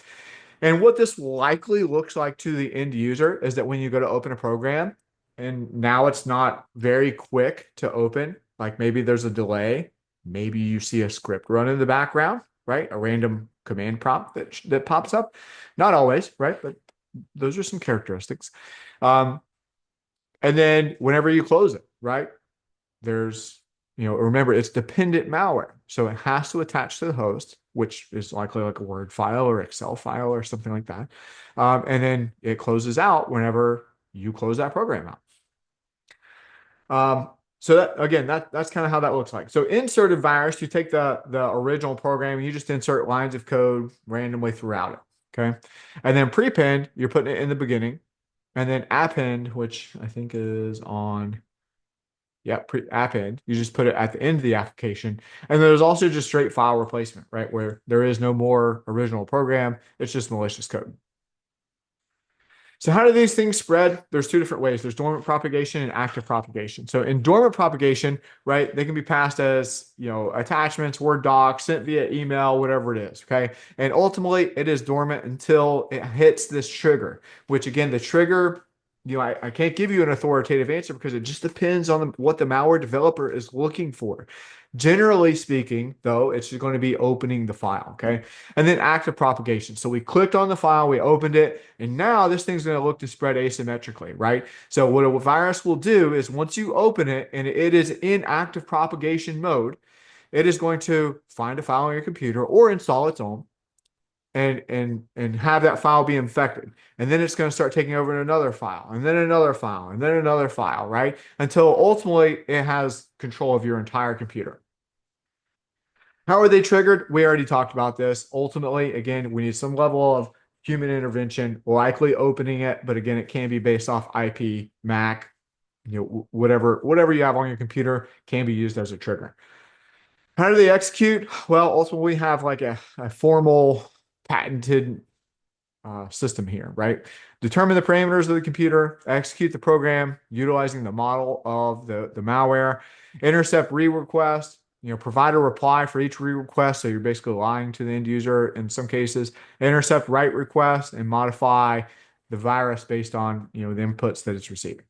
And what this likely looks like to the end user is that when you go to open a program and now it's not very quick to open, like maybe there's a delay, maybe you see a script run in the background, right? A random command prompt that pops up. Not always, right? But those are some characteristics. Um, and then whenever you close it, right? There's, remember it's dependent malware. So it has to attach to the host, which is likely like a Word file or Excel file or something like that. And then it closes out whenever you close that program out. So that again, that's kind of how that looks like. So inserted virus, you take the original program, you just insert lines of code randomly throughout it. Okay. And then prepend, you're putting it in the beginning. And then append, which I think is on append. You just put it at the end of the application. And there's also just straight file replacement, right? Where there is no more original program. It's just malicious code. So how do these things spread? There's two different ways. There's dormant propagation and active propagation. So in dormant propagation, right, they can be passed as, attachments, Word docs, sent via email, whatever it is, okay? And ultimately, it is dormant until it hits this trigger, which again, the trigger, I can't give you an authoritative answer because it just depends on what the malware developer is looking for. Generally speaking, though, it's just going to be opening the file, okay? And then active propagation. So we clicked on the file, we opened it, and now this thing's going to look to spread asymmetrically, right? So what a virus will do is once you open it and it is in active propagation mode, it is going to find a file on your computer or install its own and have that file be infected. And then it's going to start taking over another file, and then another file, and then another file, right? Until ultimately it has control of your entire computer. How are they triggered? We already talked about this. Ultimately, again, we need some level of human intervention, likely opening it, but again, it can be based off IP, Mac, whatever you have on your computer can be used as a trigger. How do they execute? Well, ultimately, we have like a formal patented system here, right? Determine the parameters of the computer, execute the program utilizing the model of the malware, intercept re-request, provide a reply for each re-request. So you're basically lying to the end user in some cases, intercept write request and modify the virus based on, the inputs that it's receiving.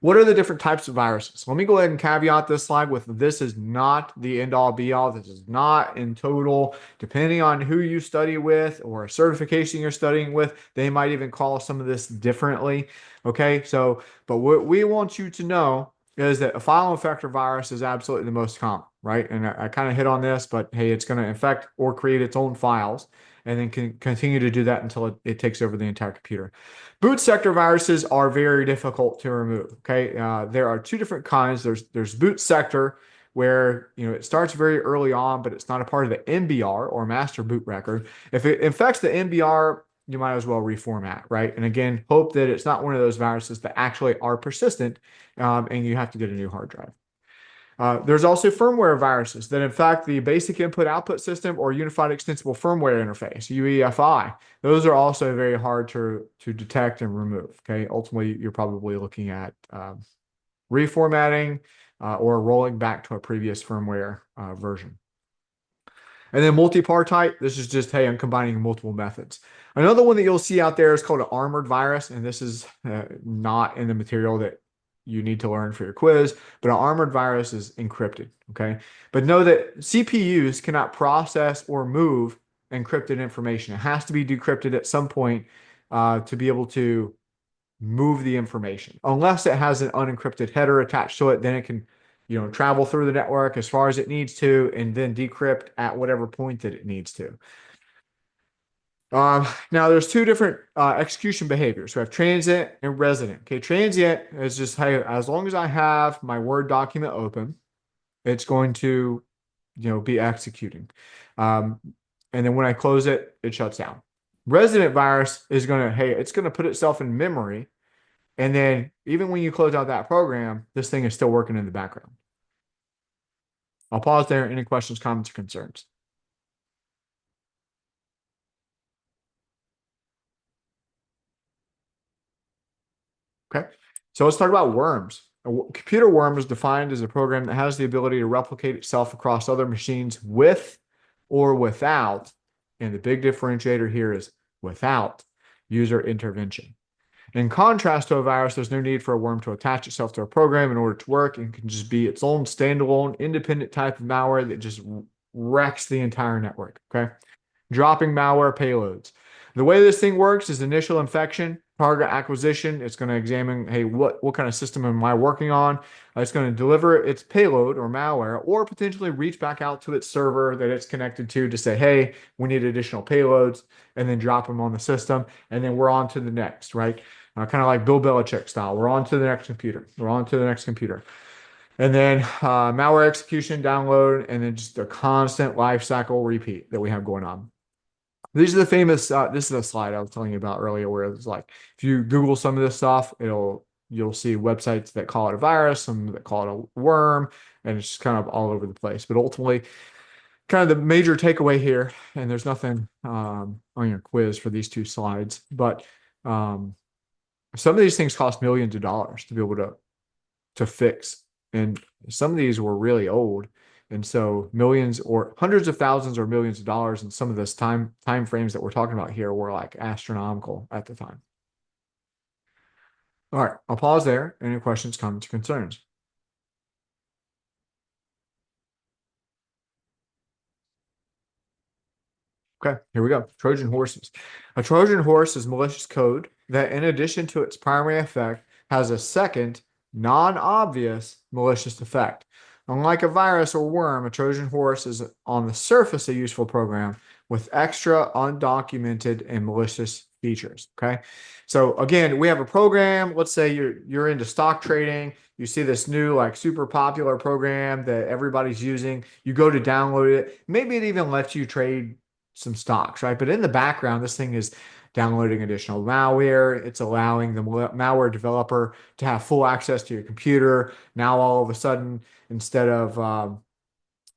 What are the different types of viruses? Let me go ahead and caveat this slide with this is not the end all be all. This is not in total. Depending on who you study with or a certification you're studying with, they might even call some of this differently. Okay, so, but what we want you to know is that a file infector virus is absolutely the most common, right? And I kind of hit on this, but hey, it's going to infect or create its own files and then can continue to do that until it takes over the entire computer. Boot sector viruses are very difficult to remove. Okay, there are two different kinds. There's boot sector where it starts very early on, but it's not a part of the MBR or master boot record. If it infects the MBR, you might as well reformat, right? And again, hope that it's not one of those viruses that actually are persistent, and you have to get a new hard drive. There's also firmware viruses that infect the basic input-output system or unified extensible firmware interface, UEFI. Those are also very hard to detect and remove. Okay, ultimately, you're probably looking at reformatting or rolling back to a previous firmware version. And then multipartite, this is just, hey, I'm combining multiple methods. Another one that you'll see out there is called an armored virus, and this is not in the material that you need to learn for your quiz, but an armored virus is encrypted, okay? But know that CPUs cannot process or move encrypted information. It has to be decrypted at some point to be able to move the information. Unless it has an unencrypted header attached to it, then it can, travel through the network as far as it needs to, and then decrypt at whatever point that it needs to. Now there's two different execution behaviors. We have transient and resident. Okay, transient is just, hey, as long as I have my Word document open, it's going to, be executing. And then when I close it, it shuts down. Resident virus is going to, hey, it's going to put itself in memory. And then even when you close out that program, this thing is still working in the background. I'll pause there. Any questions, comments, or concerns? Okay. So let's talk about worms. Computer worm is defined as a program that has the ability to replicate itself across other machines with or without, and the big differentiator here is without user intervention. In contrast to a virus, there's no need for a worm to attach itself to a program in order to work and can just be its own standalone, independent type of malware that just wrecks the entire network. Okay. Dropping malware payloads. The way this thing works is initial infection, target acquisition. It's going to examine, hey, what kind of system am I working on? It's going to deliver its payload or malware, or potentially reach back out to its server that it's connected to say, hey, we need additional payloads, and then drop them on the system, and then we're on to the next, right? Kind of like Bill Belichick style. We're on to the next computer. We're on to the next computer. And then malware execution, download, and then just a constant life cycle repeat that we have going on. These are the famous. This is a slide I was telling you about earlier, where it's like if you Google some of this stuff, you'll see websites that call it a virus, some that call it a worm, and it's just kind of all over the place. But ultimately, kind of the major takeaway here, and there's nothing on your quiz for these two slides, but um, some of these things cost millions of dollars to be able to fix, and some of these were really old. And so millions or hundreds of thousands or millions of dollars in some of this time frames that we're talking about here were like astronomical at the time. All right, I'll pause there. Any questions, comments, or concerns? Okay, here we go. Trojan horses. A Trojan horse is malicious code that, in addition to its primary effect, has a second, non-obvious malicious effect. Unlike a virus or worm, a Trojan horse is on the surface a useful program with extra undocumented and malicious features. Okay. So again, we have a program. Let's say you're into stock trading. You see this new like super popular program that everybody's using. You go to download it. Maybe it even lets you trade some stocks, right? But in the background, this thing is downloading additional malware. It's allowing the malware developer to have full access to your computer. Now, all of a sudden, instead of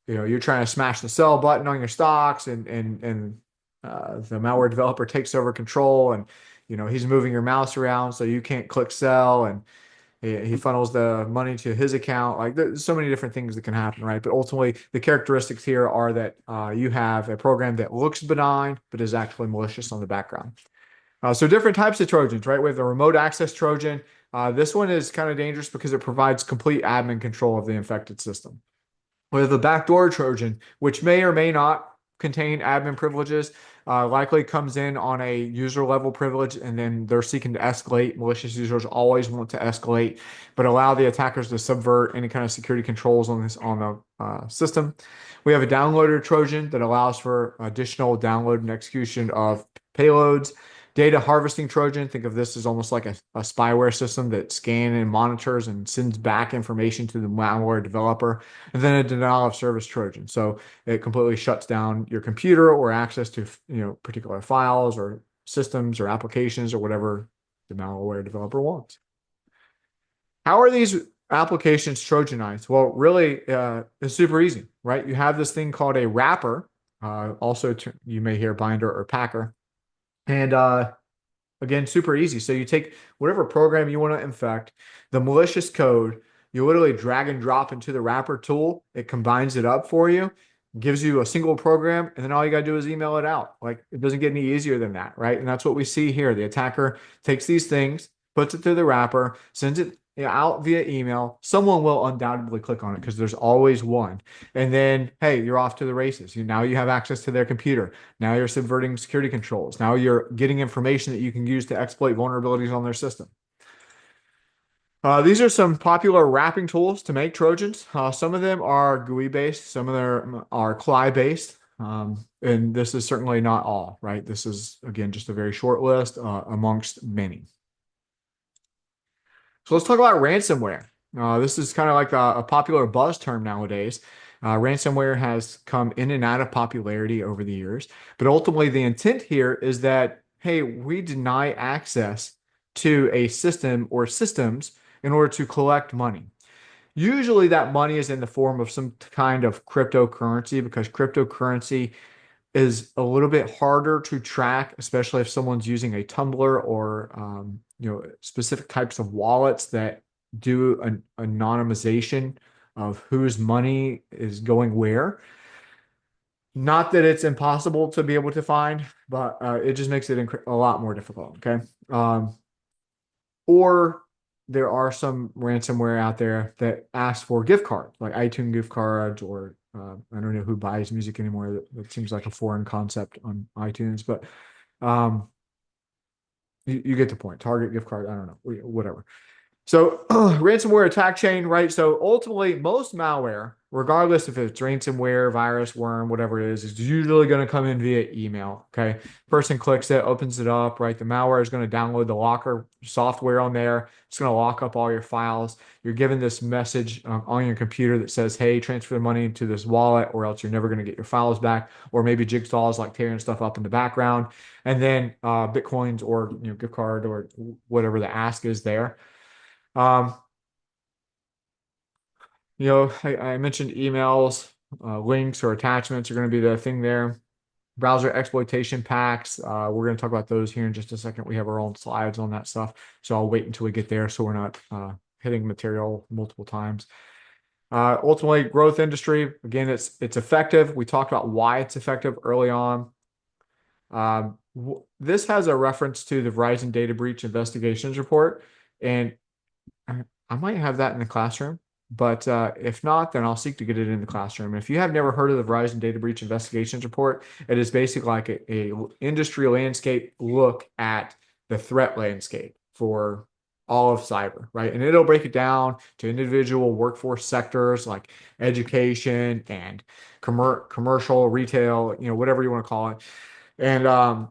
you're trying to smash the sell button on your stocks, and the malware developer takes over control, and he's moving your mouse around so you can't click sell, and he funnels the money to his account. Like there's so many different things that can happen, right? But ultimately, the characteristics here are that you have a program that looks benign, but is actually malicious on the background. So different types of Trojans, right? We have the remote access Trojan. This one is kind of dangerous because it provides complete admin control of the infected system. We have the backdoor Trojan, which may or may not contain admin privileges, likely comes in on a user level privilege, and then they're seeking to escalate. Malicious users always want to escalate, but allow the attackers to subvert any kind of security controls on the system. We have a downloader Trojan that allows for additional download and execution of payloads. Data harvesting Trojan, think of this as almost like a spyware system that scans and monitors and sends back information to the malware developer. And then a denial of service Trojan. So it completely shuts down your computer or access to particular files or systems or applications or whatever the malware developer wants. How are these applications Trojanized? Well, really, it's super easy, right? You have this thing called a wrapper. Also, you may hear binder or packer. And again, super easy. So you take whatever program you want to infect, the malicious code, you literally drag and drop into the wrapper tool. It combines it up for you, gives you a single program, and then all you got to do is email it out. Like it doesn't get any easier than that, right? And that's what we see here. The attacker takes these things, puts it through the wrapper, sends it out via email. Someone will undoubtedly click on it because there's always one. And then, hey, you're off to the races. Now you have access to their computer. Now you're subverting security controls. Now you're getting information that you can use to exploit vulnerabilities on their system. These are some popular wrapping tools to make Trojans. Some of them are GUI based, some of them are CLI based. And this is certainly not all, right? This is, again, just a very short list amongst many. So let's talk about ransomware. This is kind of like a popular buzz term nowadays. Ransomware has come in and out of popularity over the years, but ultimately the intent here is that, hey, we deny access to a system or systems in order to collect money. Usually that money is in the form of some kind of cryptocurrency because cryptocurrency is a little bit harder to track, especially if someone's using a tumbler or specific types of wallets that do an anonymization of whose money is going where. Not that it's impossible to be able to find, but it just makes it a lot more difficult. Okay. Or there are some ransomware out there that asks for gift cards, like iTunes gift cards, or I don't know who buys music anymore. That seems like a foreign concept on iTunes, but um, you get the point. Target gift card, I don't know, whatever. So ransomware attack chain, right? So ultimately, most malware, regardless if it's ransomware, virus, worm, whatever it is usually going to come in via email. Okay. Person clicks it, opens it up, right? The malware is going to download the locker software on there. It's going to lock up all your files. You're given this message on your computer that says, hey, transfer the money to this wallet, or else you're never going to get your files back. Or maybe Jigsaw is like tearing stuff up in the background. And then Bitcoins or gift card or whatever the ask is there. Um, I mentioned emails, links or attachments are going to be the thing there. Browser exploitation packs. We're going to talk about those here in just a second. We have our own slides on that stuff. So I'll wait until we get there so we're not hitting material multiple times. Ultimately, growth industry. Again, it's effective. We talked about why it's effective early on. This has a reference to the Verizon data breach investigations report. And I might have that in the classroom, but if not, then I'll seek to get it in the classroom. If you have never heard of the Verizon Data Breach Investigations Report, it is basically like a industry landscape look at the threat landscape for all of cyber, right? And it'll break it down to individual workforce sectors like education and commercial, retail, whatever you want to call it. And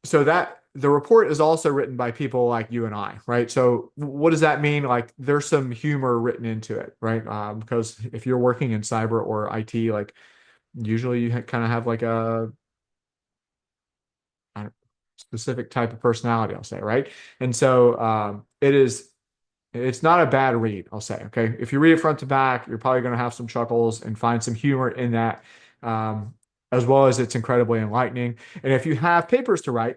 so that the report is also written by people like you and I, right? So what does that mean? Like there's some humor written into it, right? Because if you're working in cyber or IT, like usually you kind of have like a specific type of personality, I'll say, right? And so it's not a bad read, I'll say. Okay, if you read it front to back, you're probably going to have some chuckles and find some humor in that, um, as well as it's incredibly enlightening. And if you have papers to write,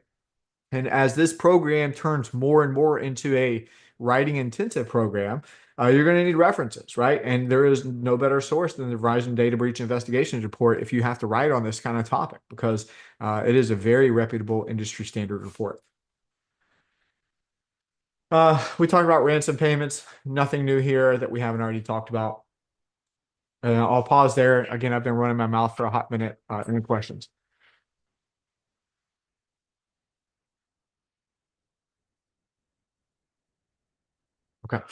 and as this program turns more and more into a writing intensive program, you're going to need references, right? And there is no better source than the Verizon Data Breach Investigations Report if you have to write on this kind of topic, because it is a very reputable industry standard report. We talked about ransom payments, nothing new here that we haven't already talked about. I'll pause there. Again, I've been running my mouth for a hot minute. Any questions? Okay.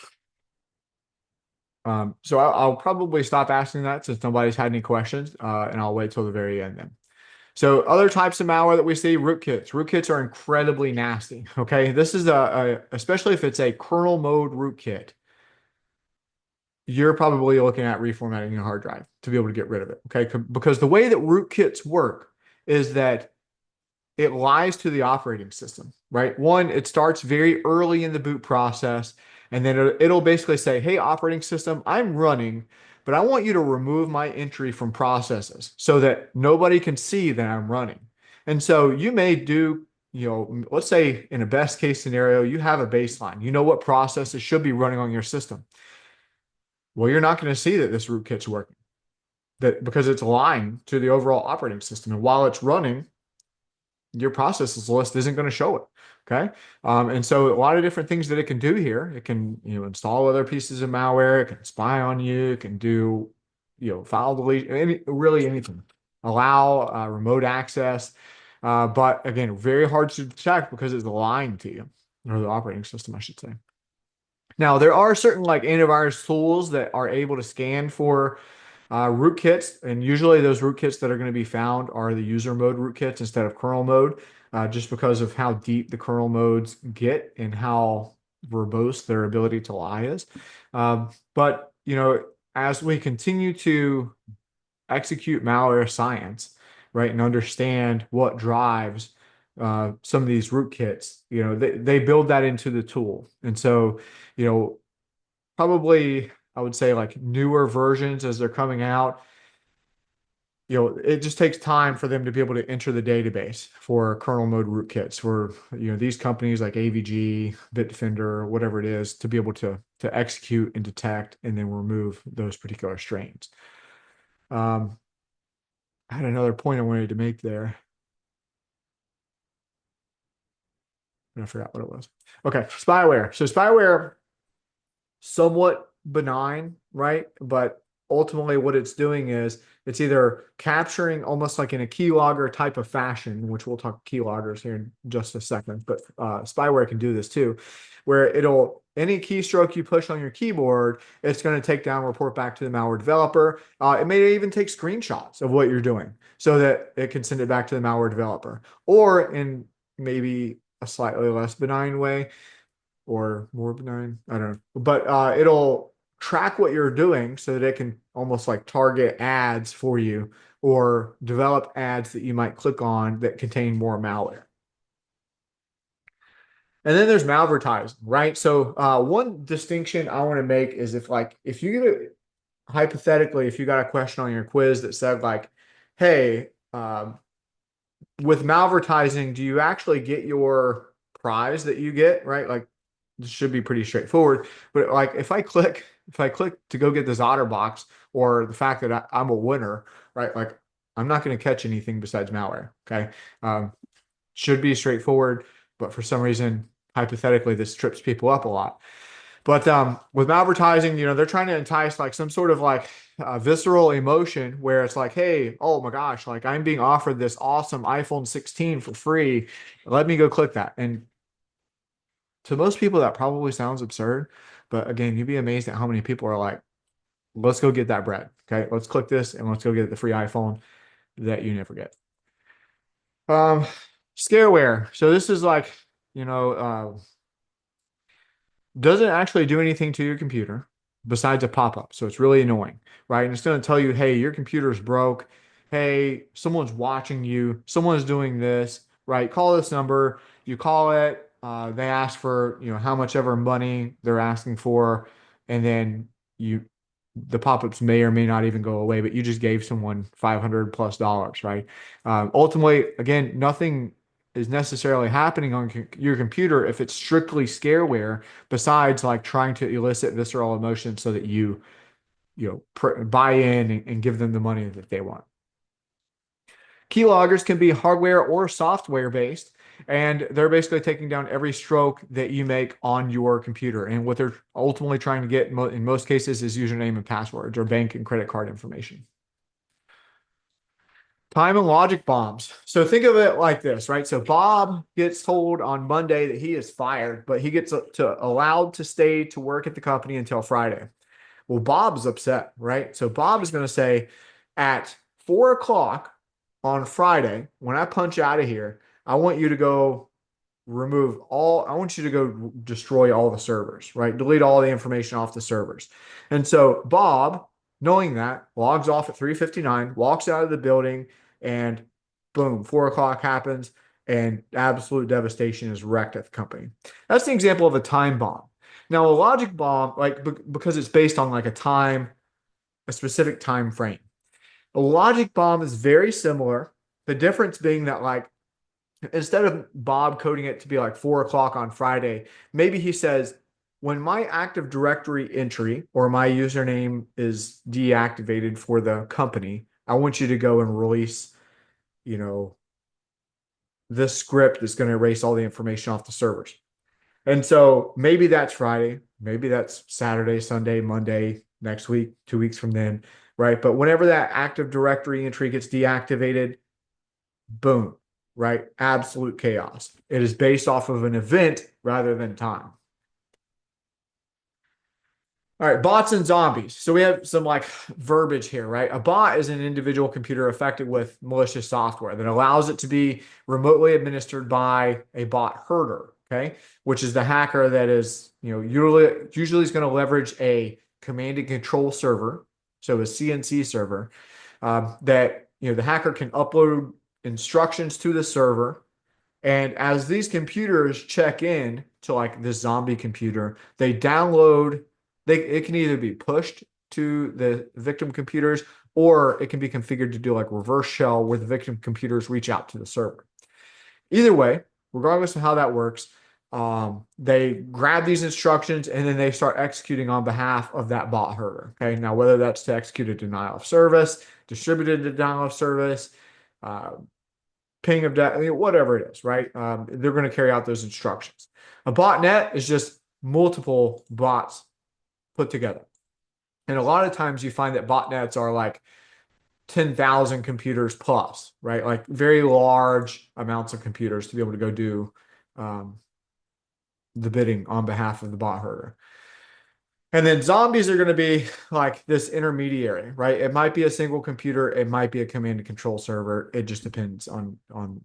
So I'll probably stop asking that since nobody's had any questions, and I'll wait till the very end then. So other types of malware that we see, rootkits. Rootkits are incredibly nasty. Okay, this is especially if it's a kernel mode rootkit, you're probably looking at reformatting your hard drive to be able to get rid of it. Okay, because the way that rootkits work is that it lies to the operating system, right? One, it starts very early in the boot process, and then it'll basically say, hey, operating system, I'm running, but I want you to remove my entry from processes so that nobody can see that I'm running. And so you may do, let's say in a best case scenario, you have a baseline. You know what processes should be running on your system. Well, you're not going to see that this rootkit's working, that because it's lying to the overall operating system. And while it's running, your processes list isn't going to show it. Okay. And so a lot of different things that it can do here. It can, install other pieces of malware. It can spy on you. It can do, file delete, really anything. Allow remote access. But again, very hard to detect because it's lying to you, or the operating system, I should say. Now, there are certain like antivirus tools that are able to scan for rootkits, and usually those rootkits that are going to be found are the user mode rootkits instead of kernel mode, just because of how deep the kernel modes get and how verbose their ability to lie is. But as we continue to execute malware science, right, and understand what drives some of these rootkits, they build that into the tool, and so, probably. I would say like newer versions as they're coming out, it just takes time for them to be able to enter the database for kernel mode rootkits for, these companies like AVG, Bitdefender, whatever it is, to be able to execute and detect and then remove those particular strains. Um, I had another point I wanted to make there, and I forgot what it was. Okay, spyware. So spyware, somewhat benign, right? But ultimately, what it's doing is it's either capturing almost like in a keylogger type of fashion, which we'll talk keyloggers here in just a second, but spyware can do this too, where it'll any keystroke you push on your keyboard, it's going to take down, report back to the malware developer. It may even take screenshots of what you're doing so that it can send it back to the malware developer, or in maybe a slightly less benign way or more benign. I don't know. But it'll track what you're doing so that it can almost like target ads for you or develop ads that you might click on that contain more malware. And then there's malvertising, right? So one distinction I want to make is if you get hypothetically, if you got a question on your quiz that said like, hey, with malvertising, do you actually get your prize that you get, right? Like this should be pretty straightforward. But like if I click to go get this otter box or the fact that I'm a winner, right? Like I'm not going to catch anything besides malware. Okay. Should be straightforward, but for some reason, hypothetically, this trips people up a lot. But with advertising, they're trying to entice like some sort of like visceral emotion where it's like, hey, oh my gosh, like I'm being offered this awesome iPhone 16 for free. Let me go click that. And to most people, that probably sounds absurd. But again, you'd be amazed at how many people are like, let's go get that bread. Okay, let's click this and let's go get the free iPhone that you never get. Um, Scareware. So this is like, you know, doesn't actually do anything to your computer besides a pop-up. So it's really annoying, right? And it's going to tell you, hey, your computer's broke. Hey, someone's watching you. Someone's doing this, right? Call this number. You call it. They ask for, how much ever money they're asking for. And then the pop-ups may or may not even go away, but you just gave someone $500 plus, right? Ultimately, again, nothing is necessarily happening on your computer if it's strictly scareware, besides like trying to elicit visceral emotion so that you buy in and give them the money that they want. Keyloggers can be hardware or software based, and they're basically taking down every stroke that you make on your computer. And what they're ultimately trying to get in most cases is username and passwords or bank and credit card information. Time and logic bombs. So think of it like this, right? So Bob gets told on Monday that he is fired, but he gets allowed to stay to work at the company until Friday. Well, Bob's upset, right? So Bob is going to say at 4 o'clock on Friday, when I punch out of here, I want you to go I want you to go destroy all the servers, right? Delete all the information off the servers. And so Bob, knowing that, logs off at 3:59, walks out of the building, and boom, 4 o'clock happens, and absolute devastation is wrecked at the company. That's an example of a time bomb. Now, a logic bomb, like because it's based on like a specific time frame. A logic bomb is very similar. The difference being that like instead of Bob coding it to be like 4 o'clock on Friday, maybe he says, when my Active Directory entry or my username is deactivated for the company, I want you to go and release, you know, this script that's going to erase all the information off the servers. And so maybe that's Friday, maybe that's Saturday, Sunday, Monday, next week, 2 weeks from then, right? But whenever that Active Directory entry gets deactivated, boom, right? Absolute chaos. It is based off of an event rather than time. All right, bots and zombies. So we have some like verbiage here, right? A bot is an individual computer affected with malicious software that allows it to be remotely administered by a bot herder, okay? Which is the hacker that is, usually is going to leverage a command and control server, so a CNC server, that, the hacker can upload instructions to the server. And as these computers check in to like this zombie computer, they download it can either be pushed to the victim computers, or it can be configured to do like reverse shell where the victim computers reach out to the server. Either way, regardless of how that works, they grab these instructions and then they start executing on behalf of that bot herder. Okay. Now, whether that's to execute a denial of service, distributed denial of service, uh, ping of data, I mean, whatever it is, right? They're going to carry out those instructions. A botnet is just multiple bots put together. And a lot of times you find that botnets are like 10,000 computers plus, right? Like very large amounts of computers to be able to go do um, the bidding on behalf of the bot herder. And then zombies are going to be like this intermediary, right? It might be a single computer, it might be a command and control server. It just depends on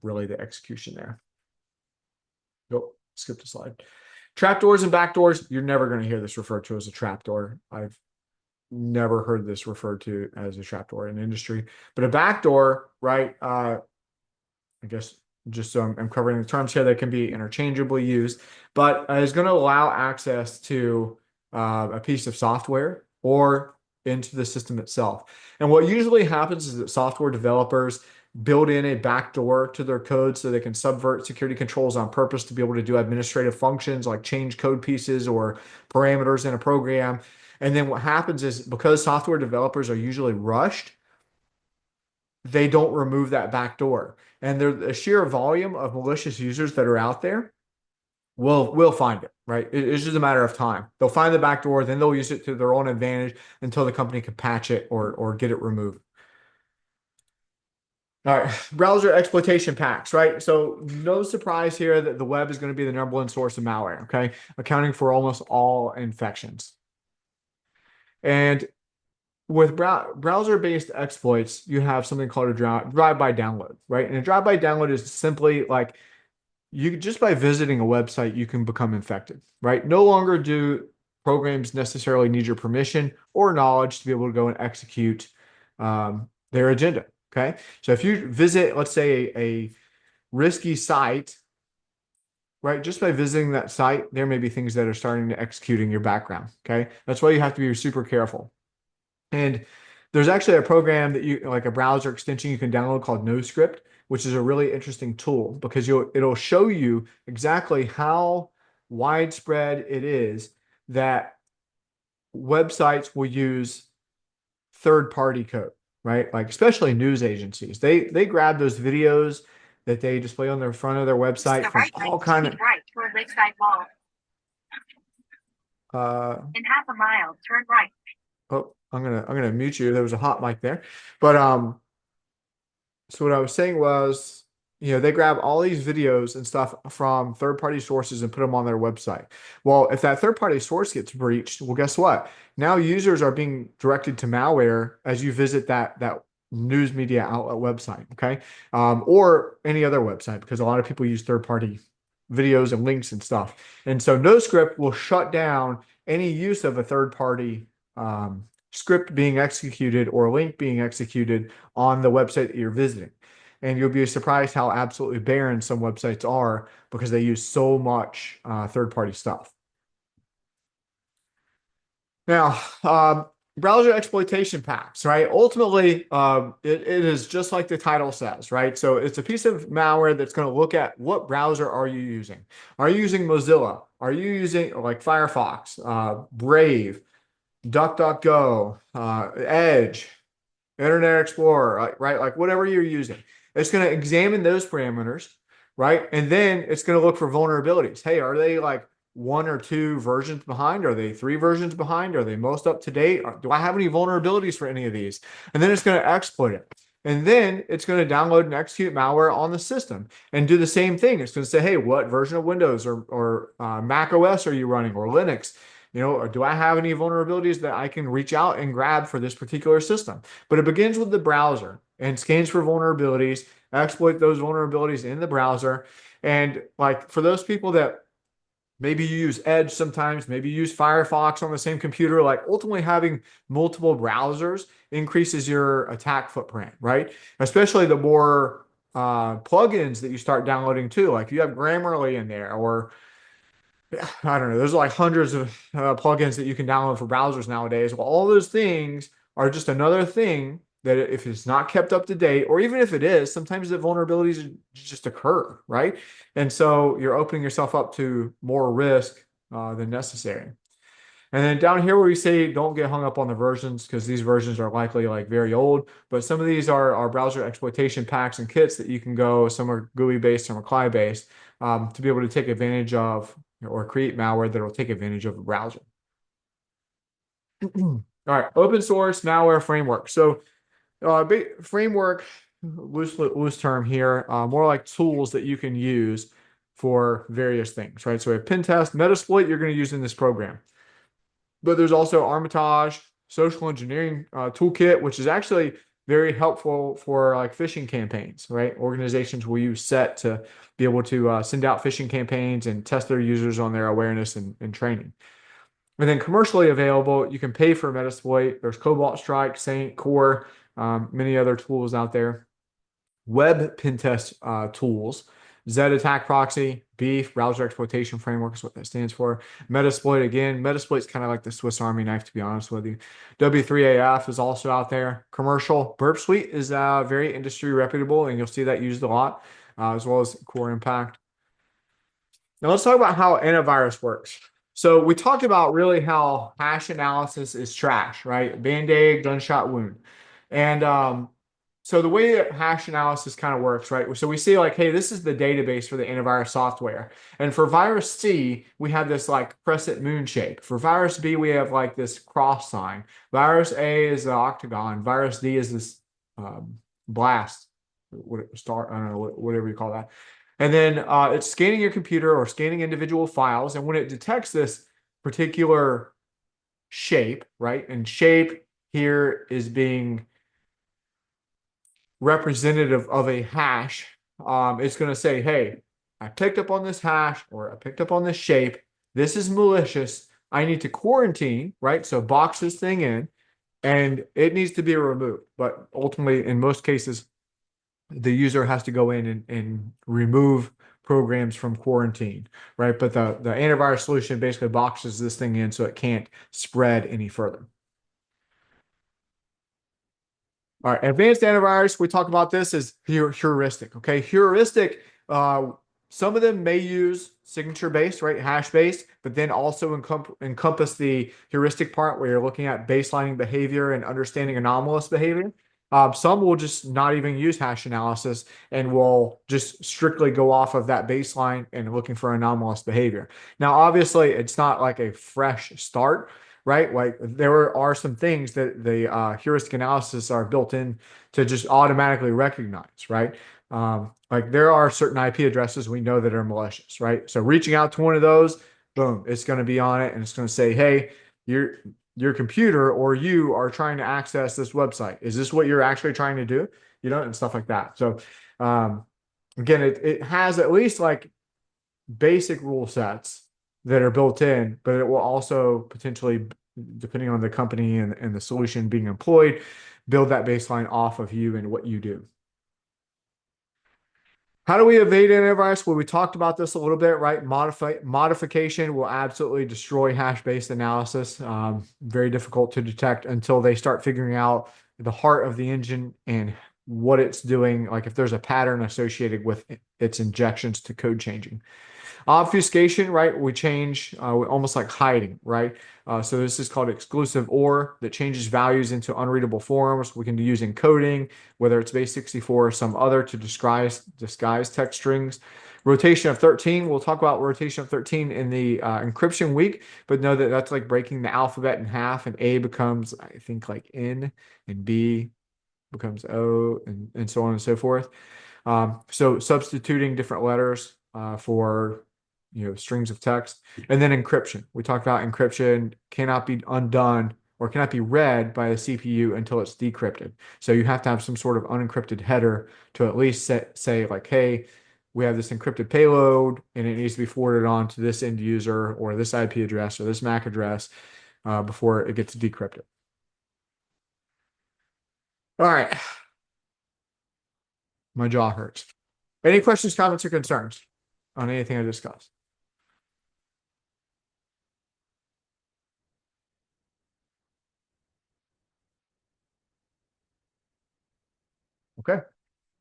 really the execution there. Nope, skip the slide. Trapdoors and backdoors, you're never going to hear this referred to as a trapdoor. I've never heard this referred to as a trapdoor in industry. But a backdoor, right? I guess just so I'm covering the terms here, that can be interchangeably used, but is going to allow access to a piece of software or into the system itself. And what usually happens is that software developers build in a backdoor to their code so they can subvert security controls on purpose to be able to do administrative functions like change code pieces or parameters in a program. And then what happens is, because software developers are usually rushed, they don't remove that backdoor. And the sheer volume of malicious users that are out there will find it, right? It's just a matter of time. They'll find the backdoor, then they'll use it to their own advantage until the company can patch it or get it removed. All right, browser exploitation packs, right? So no surprise here that the web is going to be the number one source of malware, okay? Accounting for almost all infections. And with browser-based exploits, you have something called a drive-by download, right? And a drive-by download is simply like, you just by visiting a website, you can become infected, right? No longer do programs necessarily need your permission or knowledge to be able to go and execute their agenda, okay? So if you visit, let's say, a risky site, right? Just by visiting that site, there may be things that are starting to execute in your background, okay? That's why you have to be super careful. And there's actually a program that you like, a browser extension you can download called NoScript, which is a really interesting tool because it'll show you exactly how widespread it is that websites will use third-party code, right? Like especially news agencies. They grab those videos that they display on the front of their website from all kind of right toward Lakeside Mall. In half a mile, turn right. Oh, I'm gonna mute you. There was a hot mic there. But so what I was saying was, they grab all these videos and stuff from third-party sources and put them on their website. Well, if that third-party source gets breached, well, guess what? Now users are being directed to malware as you visit that news media outlet website, okay? Or any other website, because a lot of people use third-party videos and links and stuff. And so NoScript will shut down any use of a third-party script being executed or link being executed on the website that you're visiting. And you'll be surprised how absolutely barren some websites are because they use so much third-party stuff. Now, browser exploitation packs, right? Ultimately, it is just like the title says, right? So it's a piece of malware that's going to look at what browser are you using? Are you using Mozilla? Are you using like Firefox, Brave, DuckDuckGo, Edge, Internet Explorer, right? Like whatever you're using. It's going to examine those parameters, right? And then it's going to look for vulnerabilities. Hey, are they like one or two versions behind? Are they three versions behind? Are they most up to date? Do I have any vulnerabilities for any of these? And then it's going to exploit it. And then it's going to download and execute malware on the system and do the same thing. It's going to say, hey, what version of Windows or Mac OS are you running, or Linux? Or do I have any vulnerabilities that I can reach out and grab for this particular system? But it begins with the browser and scans for vulnerabilities, exploit those vulnerabilities in the browser. And like for those people that maybe you use Edge sometimes, maybe you use Firefox on the same computer, like ultimately having multiple browsers increases your attack footprint, right? Especially the more plugins that you start downloading too. Like you have Grammarly in there, or I don't know, there's like hundreds of plugins that you can download for browsers nowadays. Well, all those things are just another thing that if it's not kept up to date, or even if it is, sometimes the vulnerabilities just occur, right? And so you're opening yourself up to more risk than necessary. And then down here where we say don't get hung up on the versions because these versions are likely like very old, but some of these are browser exploitation packs and kits that you can go, some are GUI based, some are CLI based, to be able to take advantage of or create malware that will take advantage of the browser. All right, open source malware framework. So framework, loose term here, more like tools that you can use for various things, right? So we have pen test, Metasploit you're going to use in this program. But there's also Armitage, social engineering toolkit, which is actually very helpful for like phishing campaigns, right? Organizations will use SET to be able to send out phishing campaigns and test their users on their awareness and training. And then commercially available, you can pay for Metasploit. There's Cobalt Strike, Saint, Core, many other tools out there. Web pen test tools. Z attack proxy, Beef, browser exploitation framework is what that stands for. Metasploit again. Metasploit is kind of like the Swiss Army knife, to be honest with you. W3AF is also out there. Commercial Burp Suite is very industry reputable, and you'll see that used a lot, as well as Core Impact. Now let's talk about how antivirus works. So we talked about really how hash analysis is trash, right? Band-aid, gunshot wound. And so the way that hash analysis kind of works, right? So we see like, hey, this is the database for the antivirus software. And for virus C, we have this like crescent moon shape. For virus B, we have like this cross sign. Virus A is the octagon. Virus D is this blast, star, I don't know, whatever you call that. And then it's scanning your computer or scanning individual files. And when it detects this particular shape, right? And shape here is being representative of a hash. It's going to say, hey, I picked up on this hash or I picked up on this shape. This is malicious. I need to quarantine, right? So box this thing in and it needs to be removed. But ultimately, in most cases, the user has to go in and remove programs from quarantine, right? But the antivirus solution basically boxes this thing in so it can't spread any further. All right, advanced antivirus, we talk about this as heuristic, okay? Heuristic, some of them may use signature-based, right, hash-based, but then also encompass the heuristic part where you're looking at baselining behavior and understanding anomalous behavior. Some will just not even use hash analysis and will just strictly go off of that baseline and looking for anomalous behavior. Now, obviously, it's not like a fresh start, right? Like there are some things that the heuristic analysis are built in to just automatically recognize, right? Like there are certain IP addresses we know that are malicious, right? So reaching out to one of those, boom, it's going to be on it and it's going to say, hey, your computer or you are trying to access this website. Is this what you're actually trying to do? You know, and stuff like that. So again, it has at least like basic rule sets that are built in, but it will also potentially, depending on the company and the solution being employed, build that baseline off of you and what you do. How do we evade antivirus? Well, we talked about this a little bit, right? Modification will absolutely destroy hash-based analysis. Very difficult to detect until they start figuring out the heart of the engine and what it's doing, like if there's a pattern associated with its injections to code changing. Obfuscation, right? We change almost like hiding, right? So this is called exclusive OR that changes values into unreadable forms. We can use encoding, whether it's base64 or some other to disguise text strings. Rotation of 13, we'll talk about rotation of 13 in the encryption week, but know that that's like breaking the alphabet in half and A becomes, I think, like N and B becomes O and so on and so forth. So substituting different letters for strings of text. And then encryption. We talked about encryption cannot be undone or cannot be read by the CPU until it's decrypted. So you have to have some sort of unencrypted header to at least say like, hey, we have this encrypted payload and it needs to be forwarded on to this end user or this IP address or this MAC address before it gets decrypted. All right. My jaw hurts. Any questions, comments, or concerns on anything I discussed? Okay.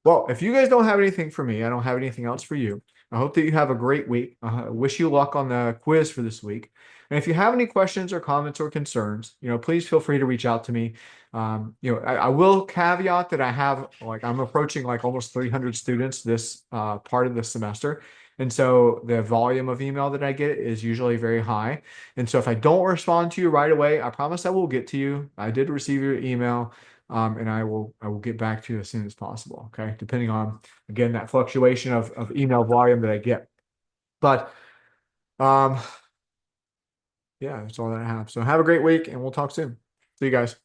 Well, if you guys don't have anything for me, I don't have anything else for you. I hope that you have a great week. I wish you luck on the quiz for this week. And if you have any questions or comments or concerns, please feel free to reach out to me. I will caveat that I'm approaching like almost 300 students this part of the semester. And so the volume of email that I get is usually very high. And so if I don't respond to you right away, I promise I will get to you. I did receive your email. And I will get back to you as soon as possible. Okay, depending on again that fluctuation of email volume that I get. But yeah, that's all that I have. So have a great week, and we'll talk soon. See you guys.